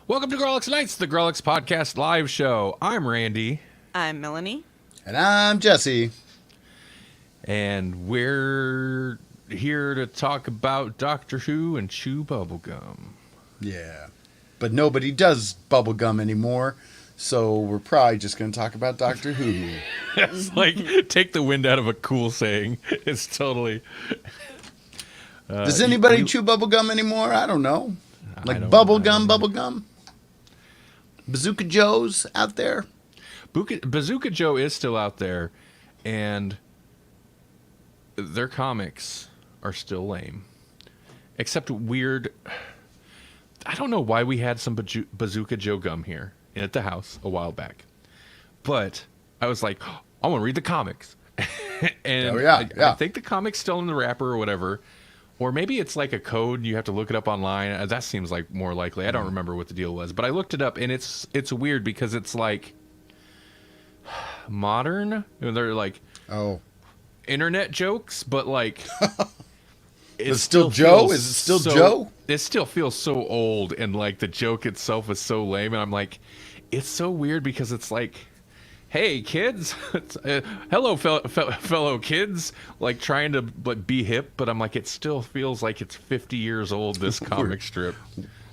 Welcome to Grawlix Nights, the Grawlix Podcast live show. I'm Randy. I'm Melanie. And I'm Jesse. And we're here to talk about Doctor Who and chew bubblegum. Yeah. But nobody does bubblegum anymore, so we're probably just going to talk about Doctor Who. It's like, take the wind out of a cool saying. It's totally... Does anybody chew bubblegum anymore? I don't know. Like bubblegum? Bazooka Joe's out there? Bazooka Joe is still out there, and their comics are still lame. Except weird... I don't know why we had some Bazooka Joe gum here at the house a while back. But I was like, oh, I want to read the comics. And I think the comic's still in the wrapper or whatever. Or maybe it's like a code and you have to look it up online. That seems like more likely. I don't remember what the deal was. But I looked it up, and it's weird because it's like modern. They're like internet jokes, but like... It's still Joe? Is it still Joe? It still feels so old, and like the joke itself is so lame. And I'm like, it's so weird because it's like, hey kids, hello fellow kids, like trying to be hip, but I'm like, it still feels like it's 50 years old. This comic strip.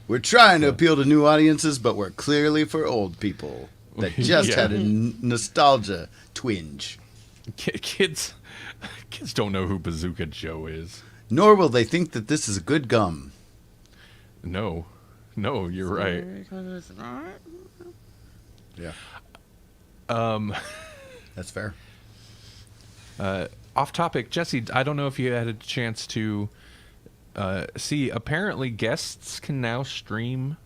We're trying to appeal to new audiences, but we're clearly for old people that just had a nostalgia twinge. Kids don't know who Bazooka Joe is. Nor will they think that this is a good gum. No, you're right. Yeah. That's fair. Off topic, Jesse, I don't know if you had a chance to see. Apparently, guests can now stream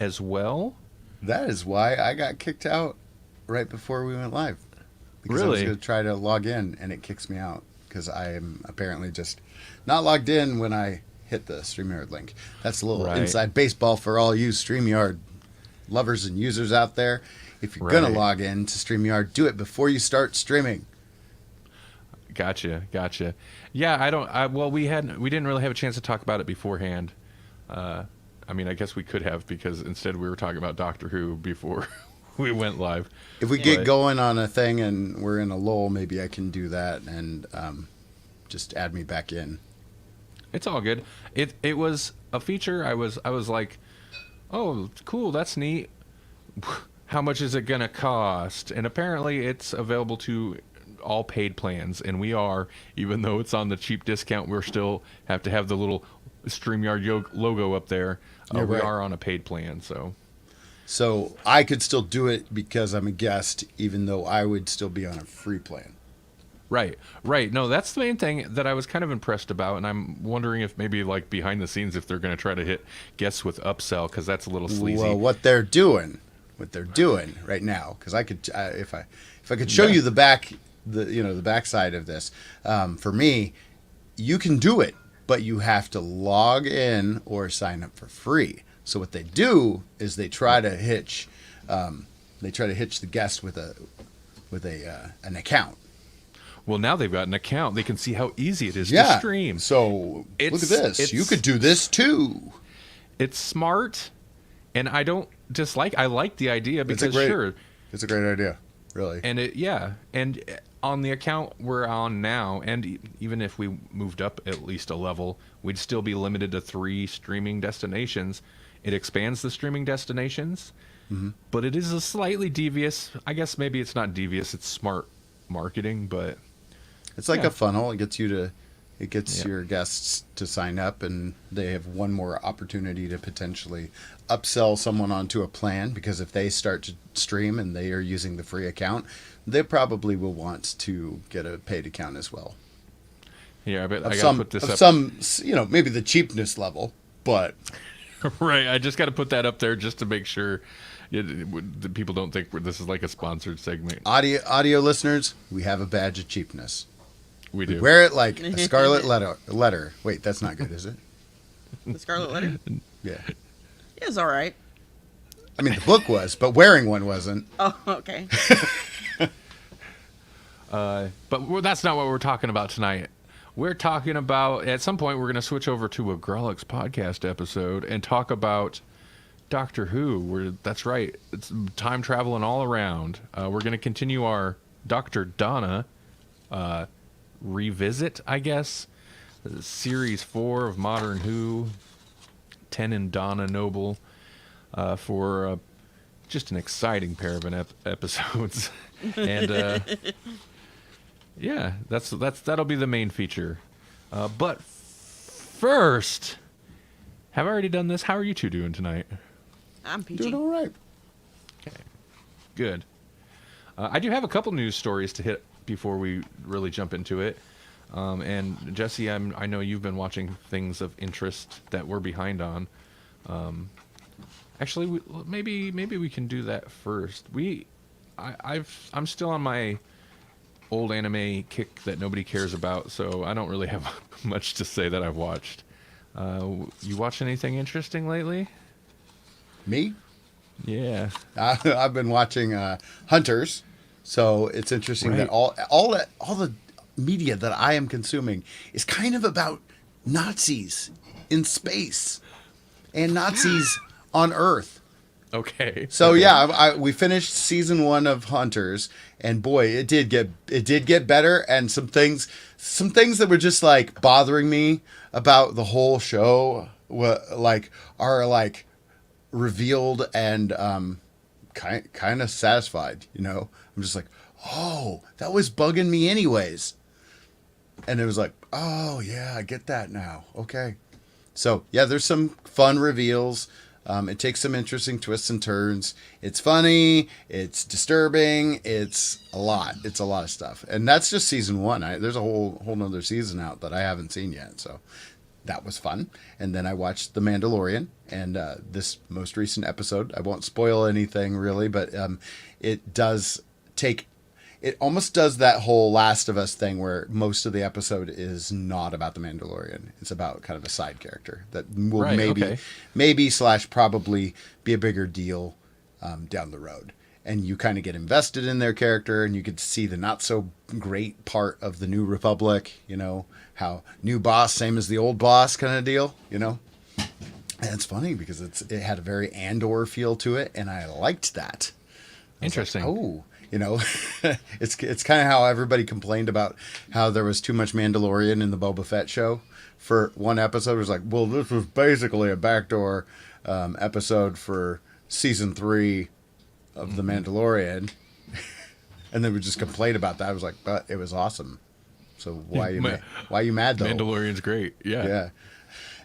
as well. That is why I got kicked out right before we went live. Because I was going to try to log in, and it kicks me out. Because I am apparently just not logged in when I hit the StreamYard link. That's a little inside baseball for all you StreamYard lovers and users out there. If you're going to log in to StreamYard, do it before you start streaming. Gotcha. Yeah, we didn't really have a chance to talk about it beforehand. I mean, I guess we could have, because instead we were talking about Doctor Who before we went live. If we get going on a thing and we're in a lull, maybe I can do that and just add me back in. It's all good. It was a feature. I was like, oh, cool, that's neat. How much is it gonna cost? And apparently it's available to all paid plans, and we are, even though it's on the cheap discount, we're still have to have the little StreamYard logo up there. We are on a paid plan, So I could still do it because I'm a guest, even though I would still be on a free plan. Right. No, that's the main thing that I was kind of impressed about, and I'm wondering if maybe like behind the scenes if they're going to try to hit guests with upsell, because that's a little sleazy. Well, what they're doing right now, because I could, if I could show you the backside of this. For me, you can do it, but you have to log in or sign up for free. So what they do is they try to hitch the guest with an account. Well, now they've got an account. They can see how easy it is to stream. So look at this. You could do this too. It's smart, and I don't dislike. I like the idea because it's a great idea, really. And and on the account we're on now, and even if we moved up at least a level, we'd still be limited to 3 streaming destinations. It expands the streaming destinations, but it is a slightly devious. I guess maybe it's not devious. It's smart marketing, but it's like a funnel. It gets your guests to sign up, and they have one more opportunity to potentially upsell someone onto a plan, because if they start to stream and they are using the free account, they probably will want to get a paid account as well. Yeah, but I got to put this up. Maybe the cheapness level, but... Right, I just got to put that up there just to make sure that people don't think this is like a sponsored segment. Audio listeners, we have a badge of cheapness. We do. We wear it like a scarlet letter. Wait, that's not good, is it? The scarlet letter? Yeah. It's all right. I mean, the book was, but wearing one wasn't. Oh, okay. But that's not what we're talking about tonight. We're talking about, at some point, we're going to switch over to a Grawlix podcast episode and talk about Doctor Who. That's right. It's time traveling all around. We're going to continue our Dr. Donna revisit, I guess. Series 4 of Modern Who. 10 and Donna Noble for just an exciting pair of episodes. And yeah, that'll be the main feature. But first, have I already done this? How are you two doing tonight? I'm peachy. Doing all right. Okay, good. I do have a couple news stories to hit before we really jump into it. And Jesse, I know you've been watching things of interest that we're behind on. Actually, maybe we can do that first. I'm still on my old anime kick that nobody cares about, so I don't really have much to say that I've watched. You watch anything interesting lately? Me? Yeah. I've been watching Hunters, so it's interesting that Right. all the media that I am consuming is kind of about Nazis in space and Nazis on Earth. Okay. So Okay. yeah, we finished season 1 of Hunters, and boy, it did get better. And some things that were just like bothering me about the whole show are revealed and kind of satisfied. You know, I'm just like, oh, that was bugging me anyways. And it was like, oh yeah, I get that now. Okay. So yeah, there's some fun reveals. It takes some interesting twists and turns. It's funny. It's disturbing. It's a lot. It's a lot of stuff. And that's just season 1. There's a whole nother season out that I haven't seen yet. So that was fun. And then I watched The Mandalorian, and this most recent episode. I won't spoil anything really, but it does take. It almost does that whole Last of Us thing where most of the episode is not about the Mandalorian. It's about kind of a side character that will Right, okay. maybe / probably be a bigger deal down the road. And you kind of get invested in their character, and you get to see the not so great part of the New Republic, you know, how new boss, same as the old boss kind of deal, you know. And it's funny because it had a very Andor feel to it, and I liked that. Interesting. Oh, you know, it's kind of how everybody complained about how there was too much Mandalorian in the Boba Fett show for one episode. It was like, well, this was basically a backdoor episode for season 3 of The Mandalorian. And they would just complain about that. I was like, but it was awesome. So why are you mad though? Mandalorian's great. Yeah. Yeah.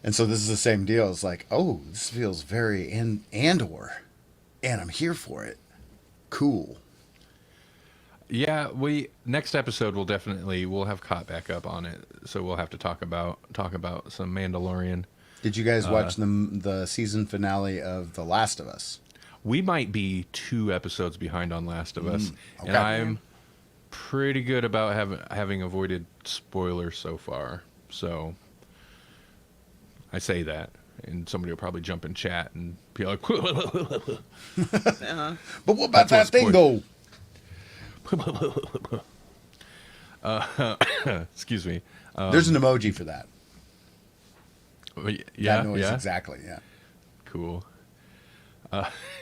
And so this is the same deal. It's like, oh, this feels very Andor, and I'm here for it. Cool. Yeah, next episode we'll have caught back up on it, so we'll have to talk about some Mandalorian. Did you guys watch the season finale of The Last of Us? We might be 2 episodes behind on Last of Us, okay. and I'm pretty good about having avoided spoilers so far. So I say that, and somebody will probably jump in chat and be like, Uh-huh. But what about That's that what's thing though? excuse me. There's an emoji for that. Yeah, That noise, yeah, exactly. Yeah. cool.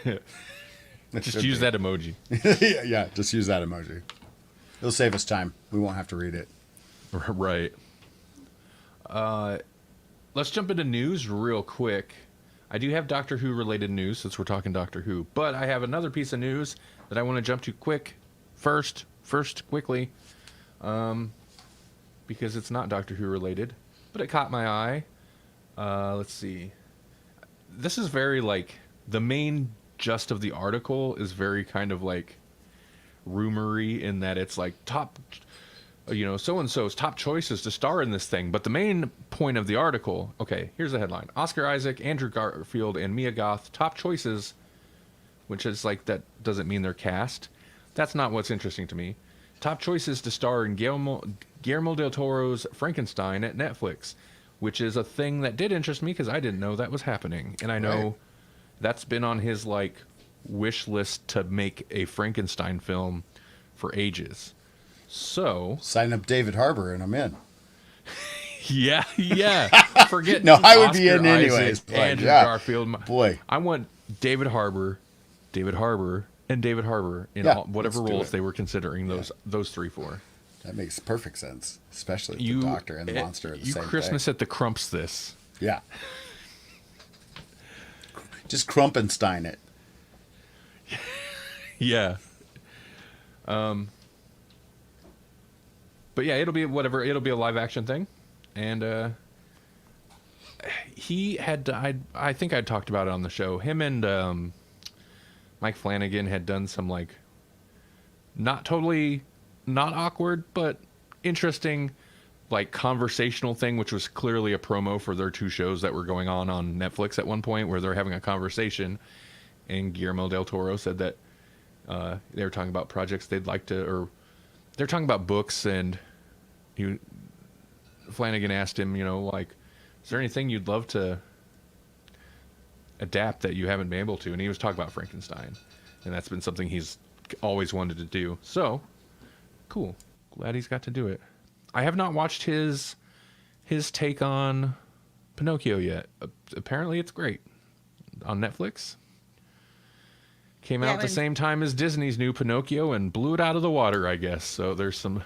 It Just should use be. that emoji. yeah. Just use that emoji. It'll save us time. We won't have to read it. Right. Let's jump into news real quick. I do have Doctor Who related news since we're talking Doctor Who, but I have another piece of news that I want to jump to first quickly, because it's not Doctor Who related, but it caught my eye. Let's see. This is very like the main gist of the article is very kind of like rumory in that it's like top, so-and-so's top choices to star in this thing. But the main point of the article, okay, here's the headline. Oscar Isaac, Andrew Garfield, and Mia Goth, top choices, which is like, that doesn't mean they're cast. That's not what's interesting to me. Top choices to star in Guillermo del Toro's Frankenstein at Netflix, which is a thing that did interest me because I didn't know that was happening. And I know Right. that's been on his like wish list to make a Frankenstein film for ages. So Sign up David Harbour and I'm in. yeah. Forget No, I would be Oscar in anyways, Isaac, but Andrew yeah. Garfield. Boy. I want David Harbour, and David Harbour in whatever let's do roles it. they were considering those 3 for. That makes perfect sense, especially if the Doctor and the Monster are the same Christmas thing. at the Crumps this. Yeah. Just Krumpenstein it. Yeah. But yeah, it'll be whatever. It'll be a live action thing, and he had. I think I talked about it on the show. Him and Mike Flanagan had done some like not totally not awkward but interesting like conversational thing, which was clearly a promo for their 2 shows that were going on Netflix at one point, where they're having a conversation, and Guillermo del Toro said that they were talking about projects they'd like to, or they're talking about books, and Flanagan asked him, like, is there anything you'd love to adapt that you haven't been able to? And he was talking about Frankenstein, and that's been something he's always wanted to do. So cool, glad he's got to do it. I have not watched his take on Pinocchio yet. Apparently it's great on Netflix. Came out at the same time as Disney's new Pinocchio and blew it out of the water, I guess. So there's some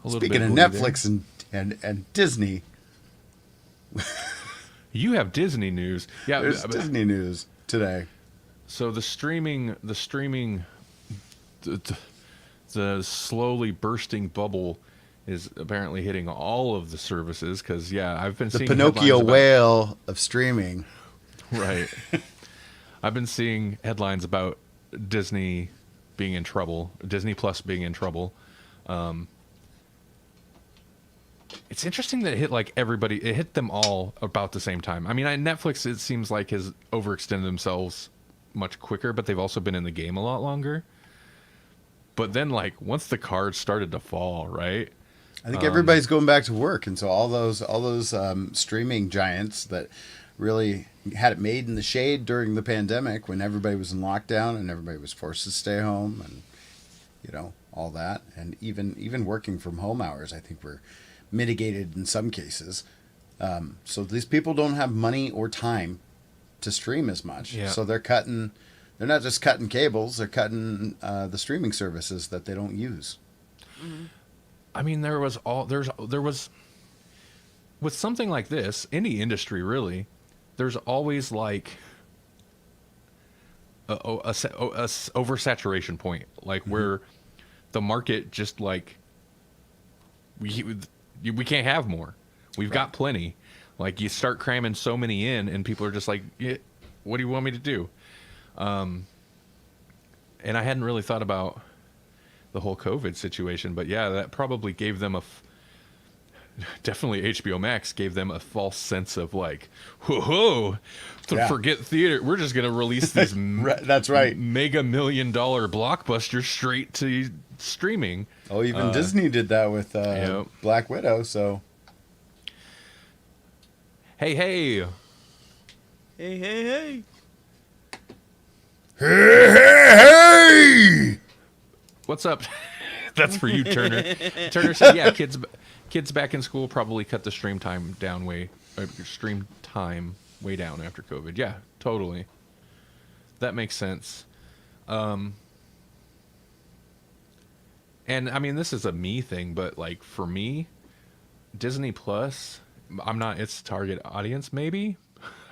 Speaking of Netflix and Disney, you have Disney news. Yeah, there's Disney news today. So the slowly bursting bubble is apparently hitting all of the services, because I've been seeing the Pinocchio whale of streaming. Right. I've been seeing headlines about Disney being in trouble, Disney Plus being in trouble. It's interesting that it hit like everybody. It hit them all about the same time. I mean, Netflix, it seems like, has overextended themselves much quicker, but they've also been in the game a lot longer. But then, like, once the cards started to fall, right? I think everybody's going back to work, and so all those streaming giants that really had it made in the shade during the pandemic, when everybody was in lockdown and everybody was forced to stay home, and all that, and even working from home hours, I think were mitigated in some cases. So these people don't have money or time to stream as much. Yeah. So they're not just cutting cables, they're cutting the streaming services that they don't use. Mm-hmm. I mean, there was with something like this, any industry really, there's always like a oversaturation point, like where the market just like we can't have more. We've got plenty. Like, you start cramming so many in, and people are just like, what do you want me to do? And I hadn't really thought about the whole COVID situation, but that probably gave them definitely HBO Max gave them a false sense of like, whoa, forget theater. We're just going to release these that's right, mega $1 million blockbusters straight to streaming. Oh, even Disney did that with Black Widow, so. Hey. Hey. Hey! What's up? That's for you, Turner. Turner said, kids back in school probably cut the stream time way down after COVID. Yeah, totally. That makes sense. And I mean, this is a me thing, but like for me, Disney Plus, I'm not its target audience, maybe.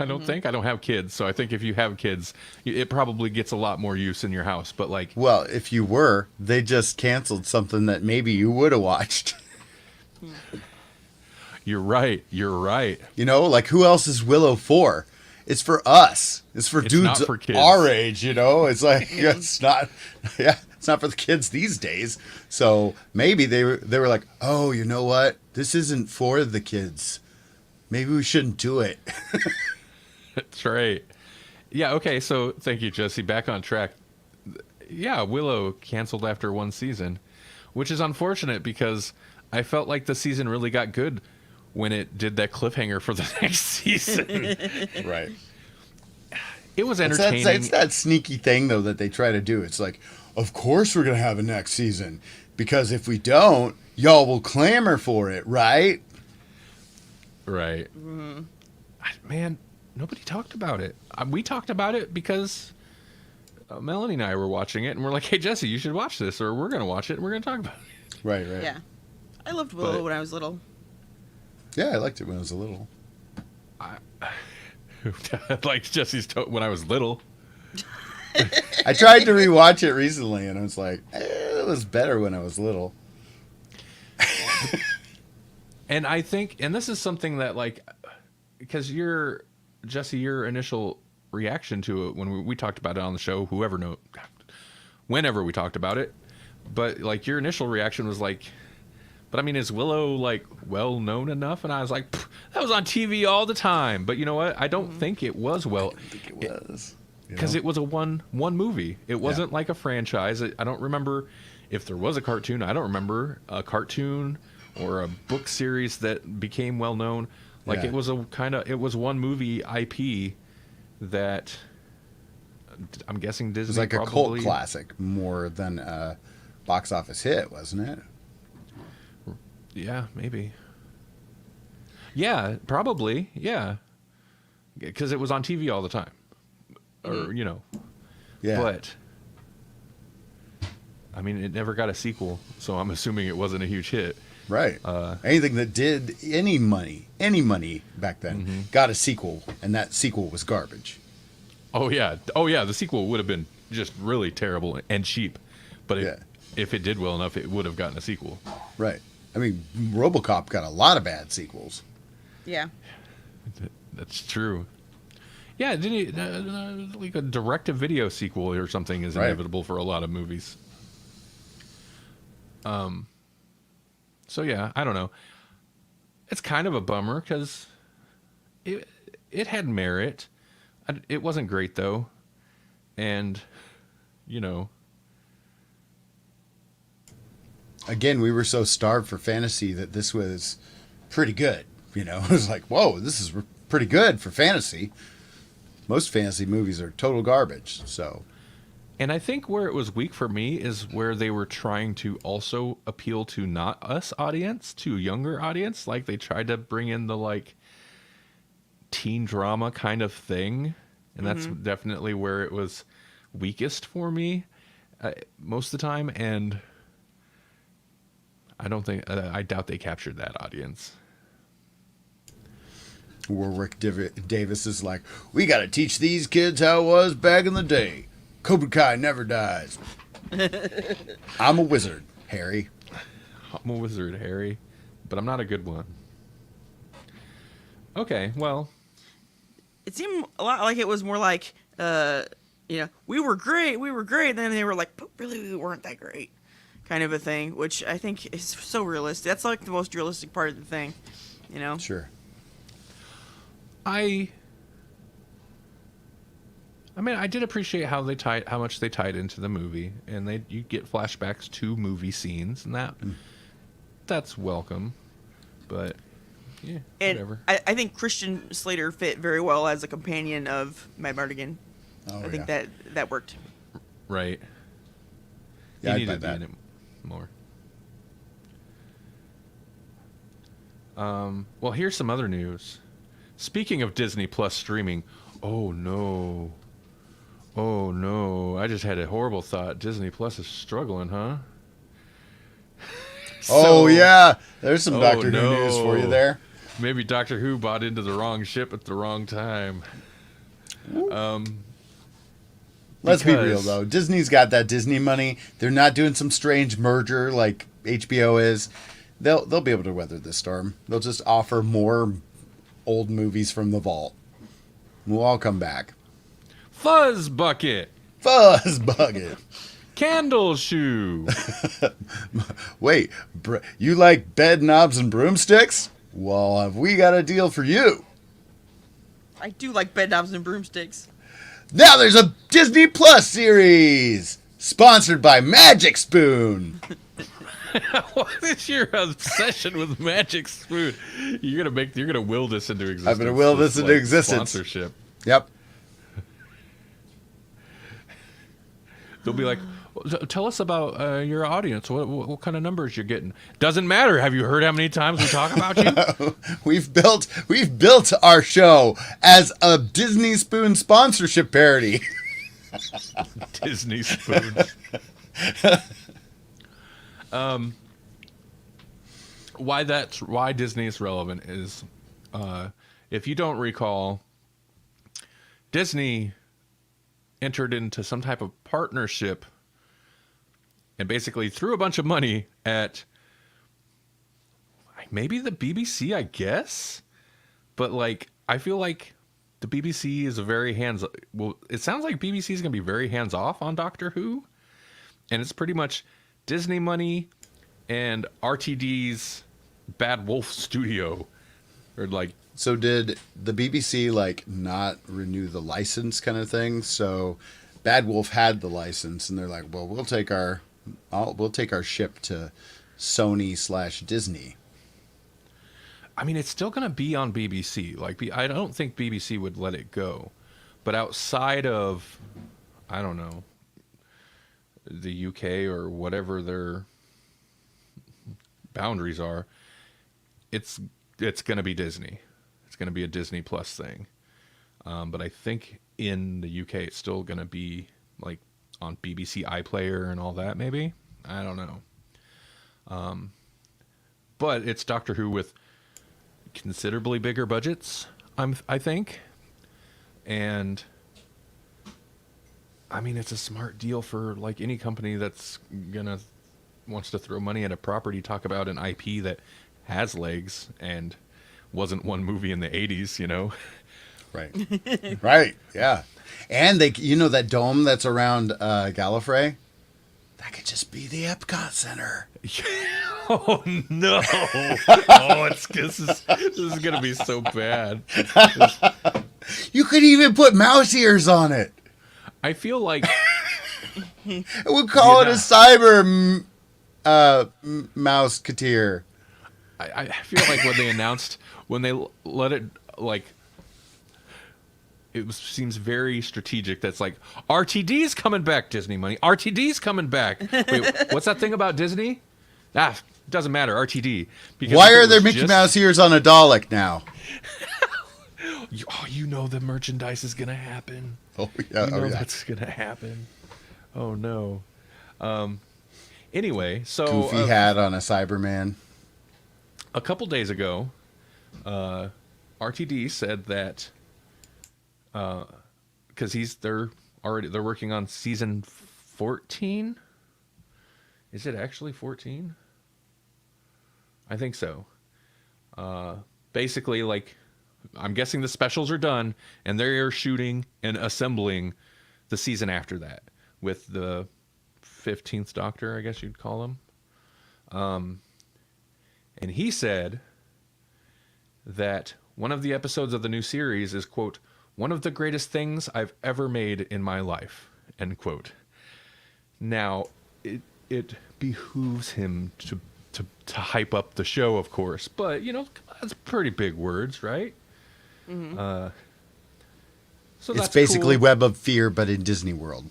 I don't think. I don't have kids, so I think if you have kids, it probably gets a lot more use in your house. But like, well, if you were, they just canceled something that maybe you would have watched. You're right. Like, who else is Willow for? It's for us. It's for dudes for kids. Our age. It's like it's not. Yeah, it's not for the kids these days. So maybe they were like, oh, you know what? This isn't for the kids. Maybe we shouldn't do it. That's right. Yeah, okay, so thank you, Jesse. Back on track. Yeah, Willow canceled after 1 season, which is unfortunate because I felt like the season really got good when it did that cliffhanger for the next season. Right. It was entertaining. It's that sneaky thing, though, that they try to do. It's like, of course we're going to have a next season, because if we don't, y'all will clamor for it, right? Right. Man, nobody talked about it. We talked about it because Melanie and I were watching it, and we're like, "Hey, Jesse, you should watch this, or we're going to watch it, and we're going to talk about it." Right. Yeah. I loved Willow But- when I was little. Yeah, I liked it when I was a little. Like Jesse's when I was little. I tried to rewatch it recently, and I was like, it was better when I was little. And I think, and this is something that, like, because Jesse, your initial reaction to it when we talked about it on the show, whenever we talked about it, but like your initial reaction was like, but I mean, is Willow like well known enough? And I was like, that was on TV all the time. But you know what? I don't think it was I don't think it was. because it was a one movie. It wasn't like a franchise. I don't remember if there was a cartoon. I don't remember a cartoon or a book series that became well known. Like it was it was one movie IP that I'm guessing Disney It was like probably, a cult classic more than a box office hit, wasn't it? Yeah, maybe. Yeah, probably. Yeah, because it was on TV all the time, or Yeah. But I mean, it never got a sequel, so I'm assuming it wasn't a huge hit. Right. Anything that did any money back then got a sequel, and that sequel was garbage. Oh yeah, the sequel would have been just really terrible and cheap, but if it did well enough, it would have gotten a sequel. Right. I mean, RoboCop got a lot of bad sequels. Yeah. That's true. Yeah, didn't he, like a direct-to-video sequel or something is inevitable for a lot of movies. So yeah, I don't know. It's kind of a bummer because it had merit. It wasn't great though, and Again, we were so starved for fantasy that this was pretty good. It was like, whoa, this is pretty good for fantasy. Most fantasy movies are total garbage. So, and I think where it was weak for me is where they were trying to also appeal to not us audience, to younger audience. Like they tried to bring in the like teen drama kind of thing, and that's definitely where it was weakest for me most of the time. And I don't think I doubt they captured that audience. Warwick Davis is like, we got to teach these kids how it was back in the day. Cobra Kai never dies. I'm a wizard, Harry. I'm a wizard, Harry, but I'm not a good one. Okay, well, It seemed a lot like it was more like, we were great, and then they were like, but really we weren't that great, kind of a thing, which I think is so realistic. That's like the most realistic part of the thing, Sure. I mean, I did appreciate how much they tied into the movie, and you get flashbacks to movie scenes, and that's welcome. But yeah, And whatever. I think Christian Slater fit very well as a companion of Mad Mardigan. Oh, I think that worked. Right. Yeah, He I'd buy needed to be that. in it more. Well, here's some other news. Speaking of Disney Plus streaming, oh no, I just had a horrible thought. Disney Plus is struggling, huh? Oh, yeah. There's some Oh, Doctor Who no. news for you there. Maybe Doctor Who bought into the wrong ship at the wrong time. Let's be real, Because- though. Disney's got that Disney money. They're not doing some strange merger like HBO is. They'll be able to weather this storm. They'll just offer more old movies from the vault. We'll all come back. Fuzz Bucket, Fuzz Bucket. Candle Shoe. Wait, you like bed knobs and broomsticks? Well, have we got a deal for you? I do like bed knobs and broomsticks. Now there's a Disney Plus series sponsored by Magic Spoon. What is your obsession with Magic Spoon? You're gonna will this into existence. I'm gonna will this into existence. Sponsorship. Yep. They'll be like, Tell us about your audience. What kind of numbers you're getting? Doesn't matter. Have you heard how many times we talk about you? We've built our show as a Disney Spoon sponsorship parody. Disney Spoon. Why Disney is relevant is, if you don't recall, Disney entered into some type of partnership and basically threw a bunch of money at maybe the BBC, I guess. But like, I feel like the BBC is it sounds like BBC is going to be very hands off on Doctor Who. And it's pretty much Disney money and RTD's Bad Wolf Studio. Or like, so did the BBC like not renew the license kind of thing? So Bad Wolf had the license and they're like, well, we'll take our ship to Sony/Disney. I mean, it's still going to be on BBC. Like, I don't think BBC would let it go. But outside of, I don't know, the UK or whatever their boundaries are, it's going to be Disney. It's going to be a Disney Plus thing. But I think in the UK, it's still going to be like on BBC iPlayer and all that, maybe. I don't know. But it's Doctor Who with considerably bigger budgets, I think. And I mean, it's a smart deal for like any company that's wants to throw money at a property, talk about an IP that has legs and wasn't one movie in the 80s, you know? Right. Right. Yeah. And that dome that's around Gallifrey, that could just be the Epcot Center. Oh no! Oh, this is gonna be so bad. You could even put mouse ears on it. I feel like we'll call it a cyber mouseketeer. I feel like when they let it, like, seems very strategic. That's like, RTD's coming back, Disney money. RTD's coming back. Wait, what's that thing about Disney? Doesn't matter. RTD. Because why are there Mickey Mouse ears on a Dalek now? You know the merchandise is gonna happen. Oh yeah, that's gonna happen. Oh no. Anyway, so goofy hat on a Cyberman. A couple days ago, RTD said that because they're working on season 14. Is it actually 14? I think so. Basically, like, I'm guessing the specials are done, and they're shooting and assembling the season after that with the 15th Doctor, I guess you'd call him. And he said that one of the episodes of the new series is, quote, one of the greatest things I've ever made in my life, end quote. Now, it behooves him to hype up the show, of course, but, you know, that's pretty big words, right? Mm-hmm. So it's basically cool. Web of Fear, but in Disney World.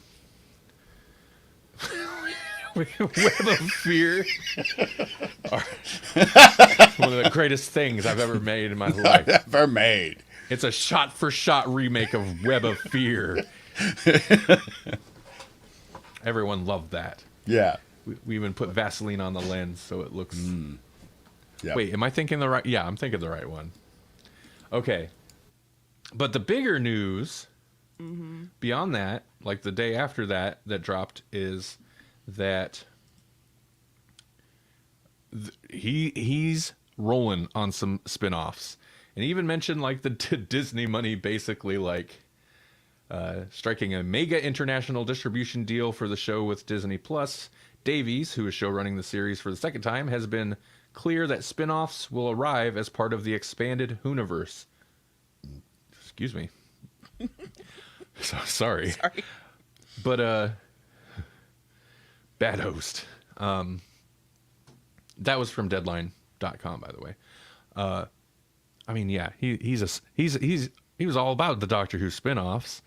Web of Fear. One of the greatest things I've ever made in my life. Ever made. It's a shot-for-shot remake of Web of Fear. Everyone loved that. Yeah. We even put Vaseline on the lens so it looks... Yep. Wait, am I thinking the right... Yeah, I'm thinking the right one. Okay. But the bigger news, beyond that, like the day after that dropped, is that he's rolling on some spin-offs. And he even mentioned, like, the Disney money basically, like, striking a mega international distribution deal for the show with Disney Plus. Davies, who is showrunning the series for the second time, has been clear that spin-offs will arrive as part of the expanded Whoniverse. Excuse me. Sorry. But, bad host. That was from Deadline.com, by the way. I mean, yeah, he was all about the Doctor Who spin-offs.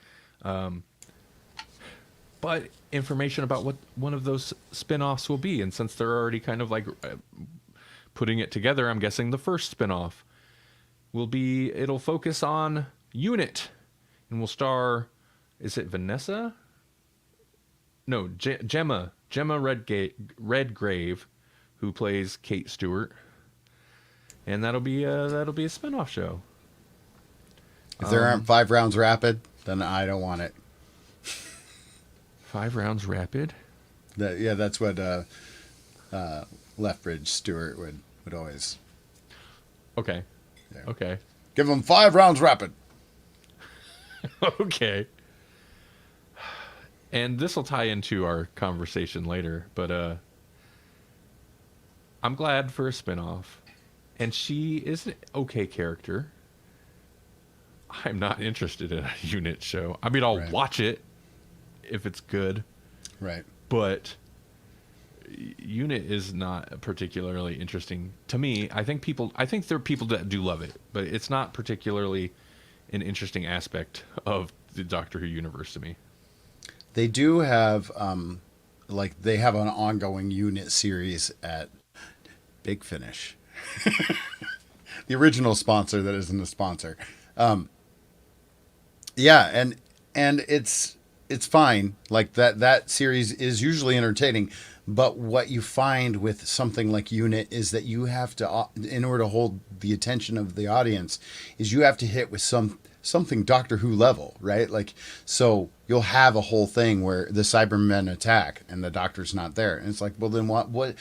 but information about what one of those spin-offs will be. And since they're already kind of like putting it together, I'm guessing the first spin-off it'll focus on Unit, and will star, is it Vanessa? No, Gemma Redgrave, who plays Kate Stewart. And that'll be a spin-off show. If there aren't 5 rounds rapid, then I don't want it. 5 rounds rapid? That's what Lethbridge Stewart would always. Okay. Yeah. Okay. Give them 5 rounds rapid. Okay. And this will tie into our conversation later, but I'm glad for a spinoff. And she is an okay character. I'm not interested in a Unit show. I mean, I'll watch it if it's good. Right. But Unit is not particularly interesting to me. I think there are people that do love it, but it's not particularly an interesting aspect of the Doctor Who universe to me. They do have they have an ongoing Unit series at Big Finish. The original sponsor that isn't a sponsor. Yeah, and it's fine. Like that series is usually entertaining, but what you find with something like Unit is that you have to, in order to hold the attention of the audience, is you have to hit with something Doctor Who level, right? Like, so you'll have a whole thing where the Cybermen attack and the Doctor's not there, and it's like, well, then what why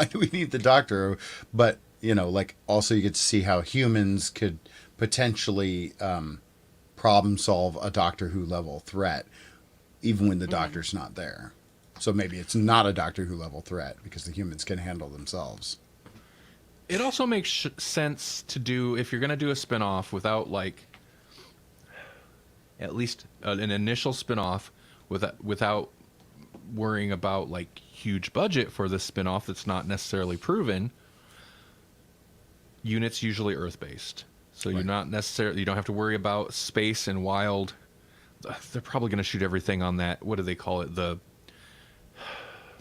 do we need the Doctor? But like, also you get to see how humans could potentially problem solve a Doctor Who level threat, even when the Doctor's not there. So maybe it's not a Doctor Who level threat because the humans can handle themselves. It also makes sense to do, if you're going to do a spinoff without, like, at least an initial spinoff without worrying about, like, huge budget for this spinoff that's not necessarily proven. Unit's usually Earth-based. So you're not necessarily, you don't have to worry about space and wild. They're probably going to shoot everything on that, what do they call it? The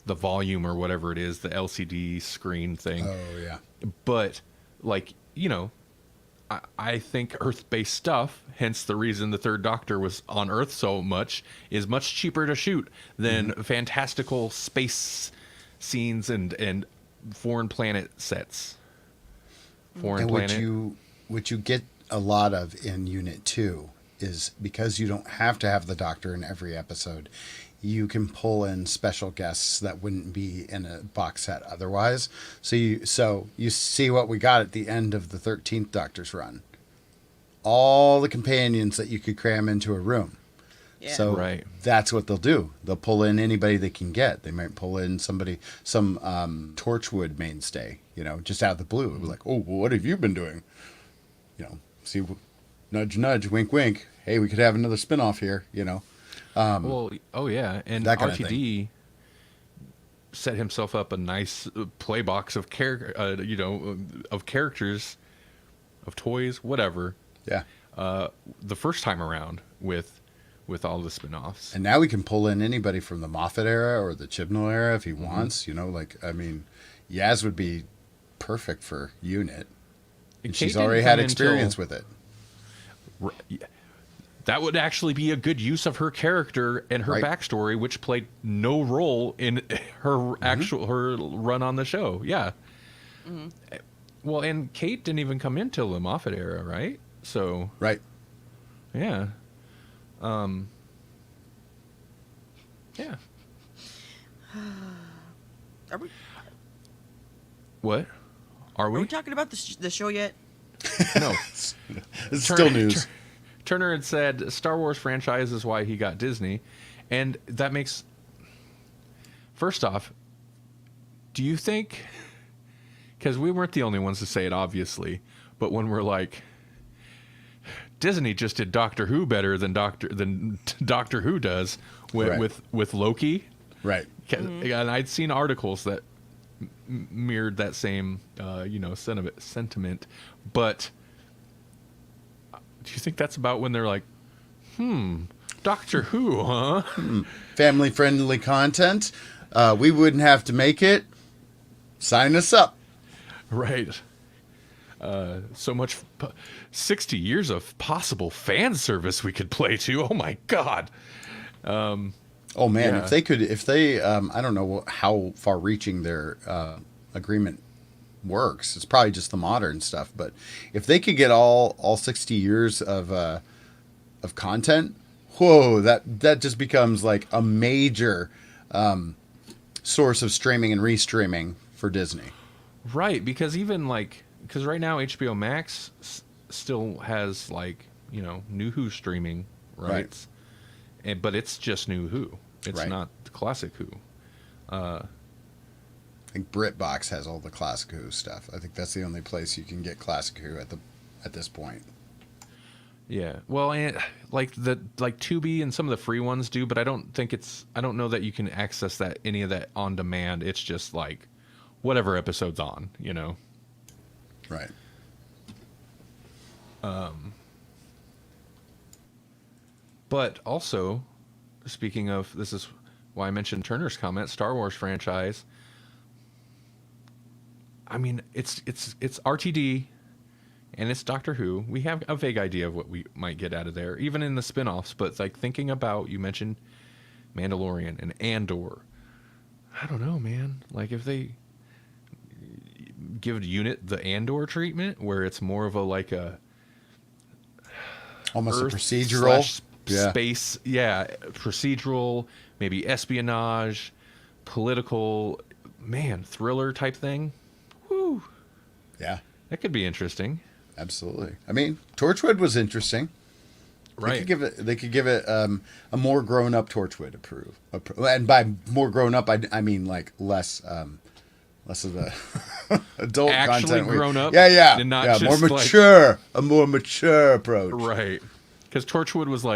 volume or whatever it is, the LCD screen thing. Oh, yeah. But, like, I think Earth-based stuff, hence the reason the Third Doctor was on Earth so much, is much cheaper to shoot than fantastical space scenes and foreign planet sets. What you get a lot of in Unit 2 is, because you don't have to have the Doctor in every episode, you can pull in special guests that wouldn't be in a box set otherwise. So you see what we got at the end of the 13th Doctor's run. All the companions that you could cram into a room. Yeah. So that's what they'll do. They'll pull in anybody they can get. They might pull in some Torchwood mainstay, just out of the blue. It was like, oh, well, what have you been doing? See, nudge, nudge, wink, wink. Hey, we could have another spinoff here, Well, oh yeah, and that kind of RTD set himself up a nice play box of of characters, of toys, whatever. Yeah. The first time around with all the spinoffs, and now we can pull in anybody from the Moffat era or the Chibnall era if he wants. Yaz would be perfect for Unit. And she's already had experience with it. That would actually be a good use of her character and her backstory, which played no role in her her run on the show. Yeah. Mm-hmm. Well, and Kate didn't even come in till the Moffat era, right? So. Right. Yeah. Yeah. Are we? What? Are Are we? we talking about the show yet? No. It's still news. Turner had said Star Wars franchise is why he got Disney. And that makes... First off, do you think... Because we weren't the only ones to say it, obviously. But when we're like... Disney just did Doctor Who better than Doctor Who does with Loki. Right. And I'd seen articles that mirrored that same sentiment. But do you think that's about when they're like, Doctor Who, huh? Family-friendly content. We wouldn't have to make it. Sign us up. Right. So much 60 years of possible fan service we could play to. Oh my god. Oh man, Yeah. if they I don't know how far reaching their agreement works. It's probably just the modern stuff, but if they could get all 60 years of content, whoa, that just becomes like a major source of streaming and restreaming for Disney. Right, because even because right now HBO Max still has New Who streaming rights, but it's just New Who. It's Right. not the classic Who. I think BritBox has all the classic Who stuff. I think that's the only place you can get classic Who at this point. Yeah, well, and Tubi and some of the free ones do, but I don't know that you can access any of that on demand. It's just whatever episode's on, Right. But also, speaking of, this is why I mentioned Turner's comment, Star Wars franchise. I mean, it's RTD and it's Doctor Who. We have a vague idea of what we might get out of there, even in the spin-offs, but thinking about, you mentioned Mandalorian and Andor. I don't know, man. If they give Unit the Andor treatment, where it's more of a Almost Earth a procedural. space, procedural, maybe espionage, political, thriller type thing. Woo, Yeah, that could be interesting. absolutely. I mean, Torchwood was interesting. Right. They could give it a more grown up Torchwood and by more grown up I mean less of the adult Actually content. grown up. Yeah. And not more just mature, a more mature approach. Right. Because Torchwood was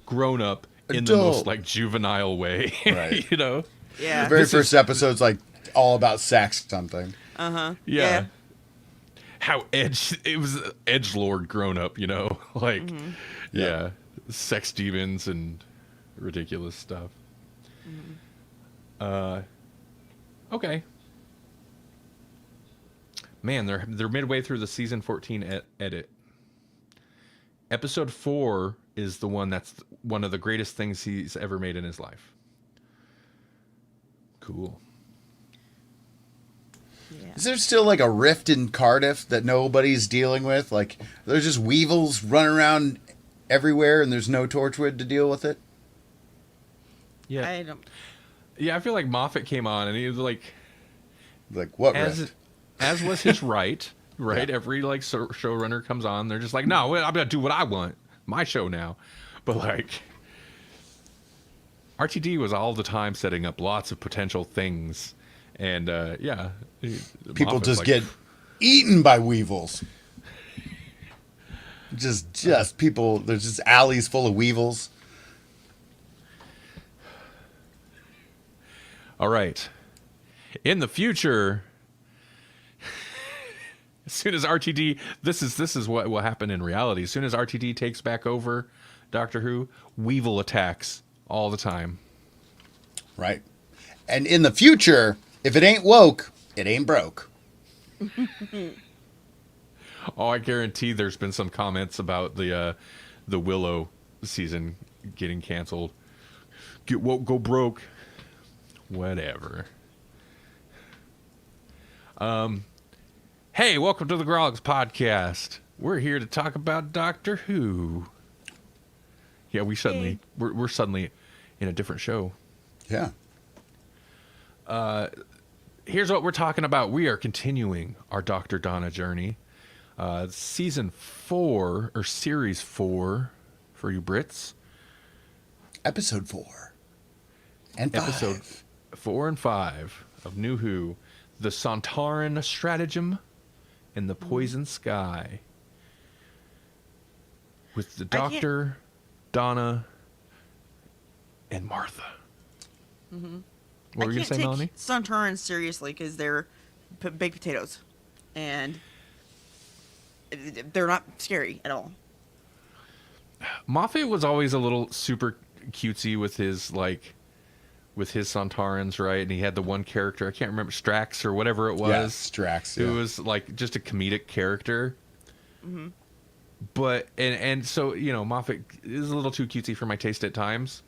grown up in Adult. the most juvenile way. Right. Yeah. Yeah. The very first episode's all about sex something. Uh-huh. Yeah. How it was edgelord grown up, Yeah, sex demons and ridiculous stuff. Okay. Man, they're midway through the season 14 edit. Episode 4 is the one that's one of the greatest things he's ever made in his life. Cool. Yeah. Is there still a rift in Cardiff that nobody's dealing with? There's just weevils running around everywhere and there's no Torchwood to deal with it? Yeah. I don't. Yeah, I feel like Moffat came on and he was What rift? as was his right. Yeah. Every showrunner comes on, they're just no, I'm gonna do what I want, my show now. But RTD was all the time setting up lots of potential things, and People Moffat's just get eaten by weevils. Just people. There's just alleys full of weevils. all right. In the future, as soon as RTD, this is what will happen in reality. As soon as RTD takes back over Doctor Who, weevil attacks all the time. Right. And in the future, if it ain't woke, it ain't broke. Oh, I guarantee there's been some comments about the Willow season getting canceled. Get woke, go broke. Whatever. Hey, welcome to the Grawlix podcast. We're here to talk about Doctor Who. Yeah, we're suddenly in a different show. Yeah. Here's what we're talking about. We are continuing our Dr. Donna journey. Season 4, or Series 4, for you Brits. Episode 4 and 5. Episode 4 and 5 of New Who. The Sontaran Stratagem and the Poison Sky. With the Doctor, Donna, and Martha. Mm-hmm. What were you going to say, Melanie? I can't take Sontarans seriously because they're baked potatoes, and they're not scary at all. Moffat was always a little super. cutesy with his Sontarans, right? And he had the one character, I can't remember, Strax or whatever it was. Yeah, Strax. Yeah. Who was like just a comedic character. Mm-hmm. But and so, you know, Moffat is a little too cutesy for my taste at times.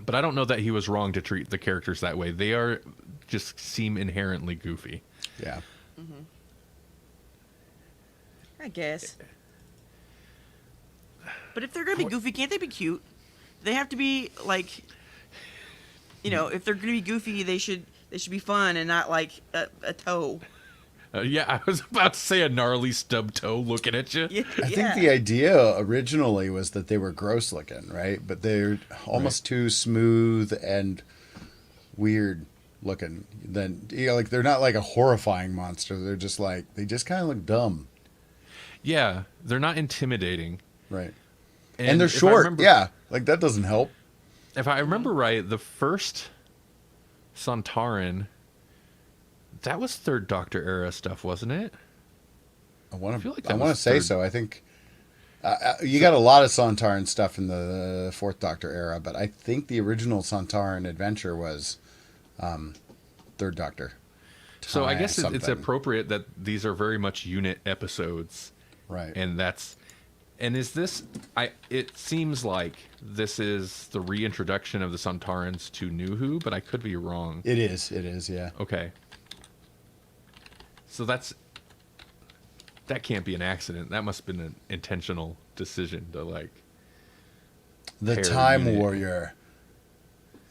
But I don't know that he was wrong to treat the characters that way. They are just seem inherently goofy. Yeah. Mm-hmm. I guess. But if they're gonna be goofy, can't they be cute? They have to be like, you know, if they're gonna be goofy, they should be fun and not like a toe. Yeah, I was about to say a gnarly stub toe looking at you. Yeah, I think the idea originally was that they were gross looking, right? But they're almost too smooth and weird looking. Then, you know, like they're not like a horrifying monster. They're just like, they just kind of look dumb. Yeah, they're not intimidating. Right. And they're short. Yeah, like that doesn't help. If I remember right, the first Sontaran, that was Third Doctor era stuff, wasn't it? I want feel like to. that I want to was say third. so. I think you got a lot of Sontaran stuff in the Fourth Doctor era, but I think the original Sontaran adventure was Third Doctor. So I guess it's something. appropriate that these are very much unit episodes, Right. And is this? It seems like this is the reintroduction of the Sontarans to New Who, but I could be wrong. It is. It is. Yeah. Okay. So that can't be an accident. That must have been an intentional decision to like. The pair Time unit. Warrior.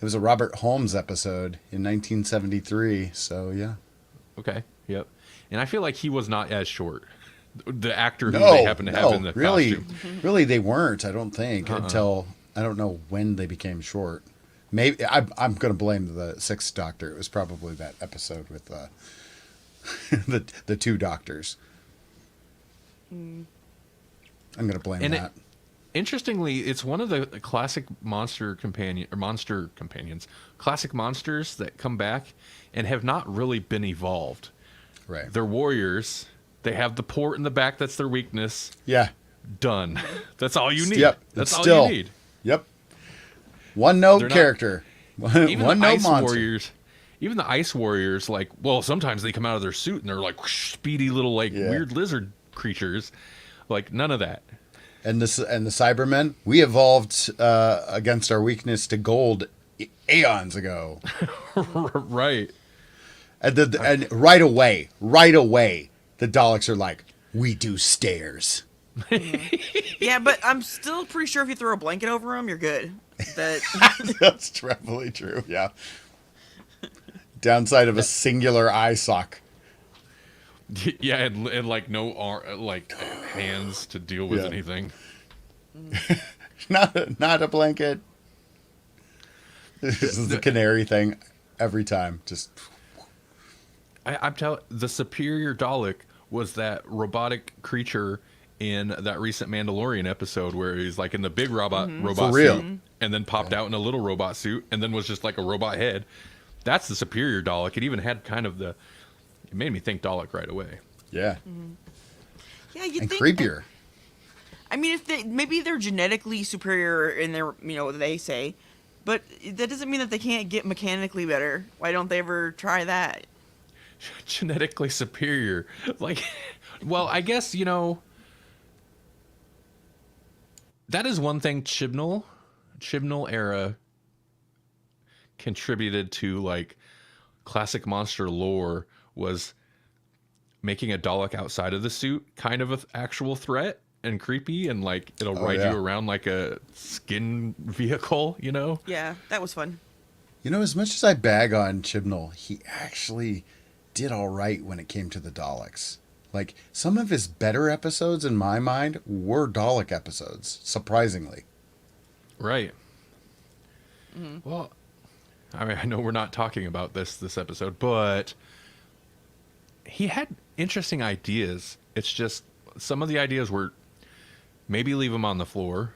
It was a Robert Holmes episode in 1973. So yeah. Okay. Yep. And I feel like he was not as short. The actor who they happen to have in the really, costume. really, they weren't. I don't think until I don't know when they became short. Maybe I'm going to blame the Sixth Doctor. It was probably that episode with the two doctors. I'm going to blame And that. Interestingly, it's one of the classic classic monsters that come back and have not really been evolved. Right. They're warriors. They have the port in the back. That's their weakness. Yeah. Done. That's all you need. Yep. That's It's all still- you need. Yep. One note They're not- character. Even One the note ice monster. warriors. Even the ice warriors, like, well, sometimes they come out of their suit and they're like whoosh, speedy little like Yeah. weird lizard creatures. Like none of that. And the Cybermen, we evolved against our weakness to gold aeons ago. Right. And right away, the Daleks are like, we do stairs. Yeah, but I'm still pretty sure if you throw a blanket over them, you're good. That That's probably true, yeah. Downside of a singular eye sock. Yeah, and like no like hands to deal with Yeah. anything. Not a blanket. This is the canary thing every time. Just I'm telling the superior Dalek was that robotic creature in that recent Mandalorian episode where he's like in the big robot For real. suit and then popped out in a little robot suit and then was just like a robot head. That's the superior Dalek. It even had kind of it made me think Dalek right away. yeah. yeah, you And think creepier. I mean, if maybe they're genetically superior in their, they say, but that doesn't mean that they can't get mechanically better. Why don't they ever try that? Genetically superior. Like, well, I guess, that is one thing Chibnall era contributed to, like, classic monster lore was making a Dalek outside of the suit kind of an actual threat and creepy and, like, it'll ride yeah. you around like a skin vehicle, Yeah, that was fun. As much as I bag on Chibnall, he actually did all right when it came to the Daleks. Like, some of his better episodes, in my mind, were Dalek episodes, surprisingly. Right. Well, I mean, I know we're not talking about this episode, but he had interesting ideas. It's just some of the ideas were maybe leave him on the floor,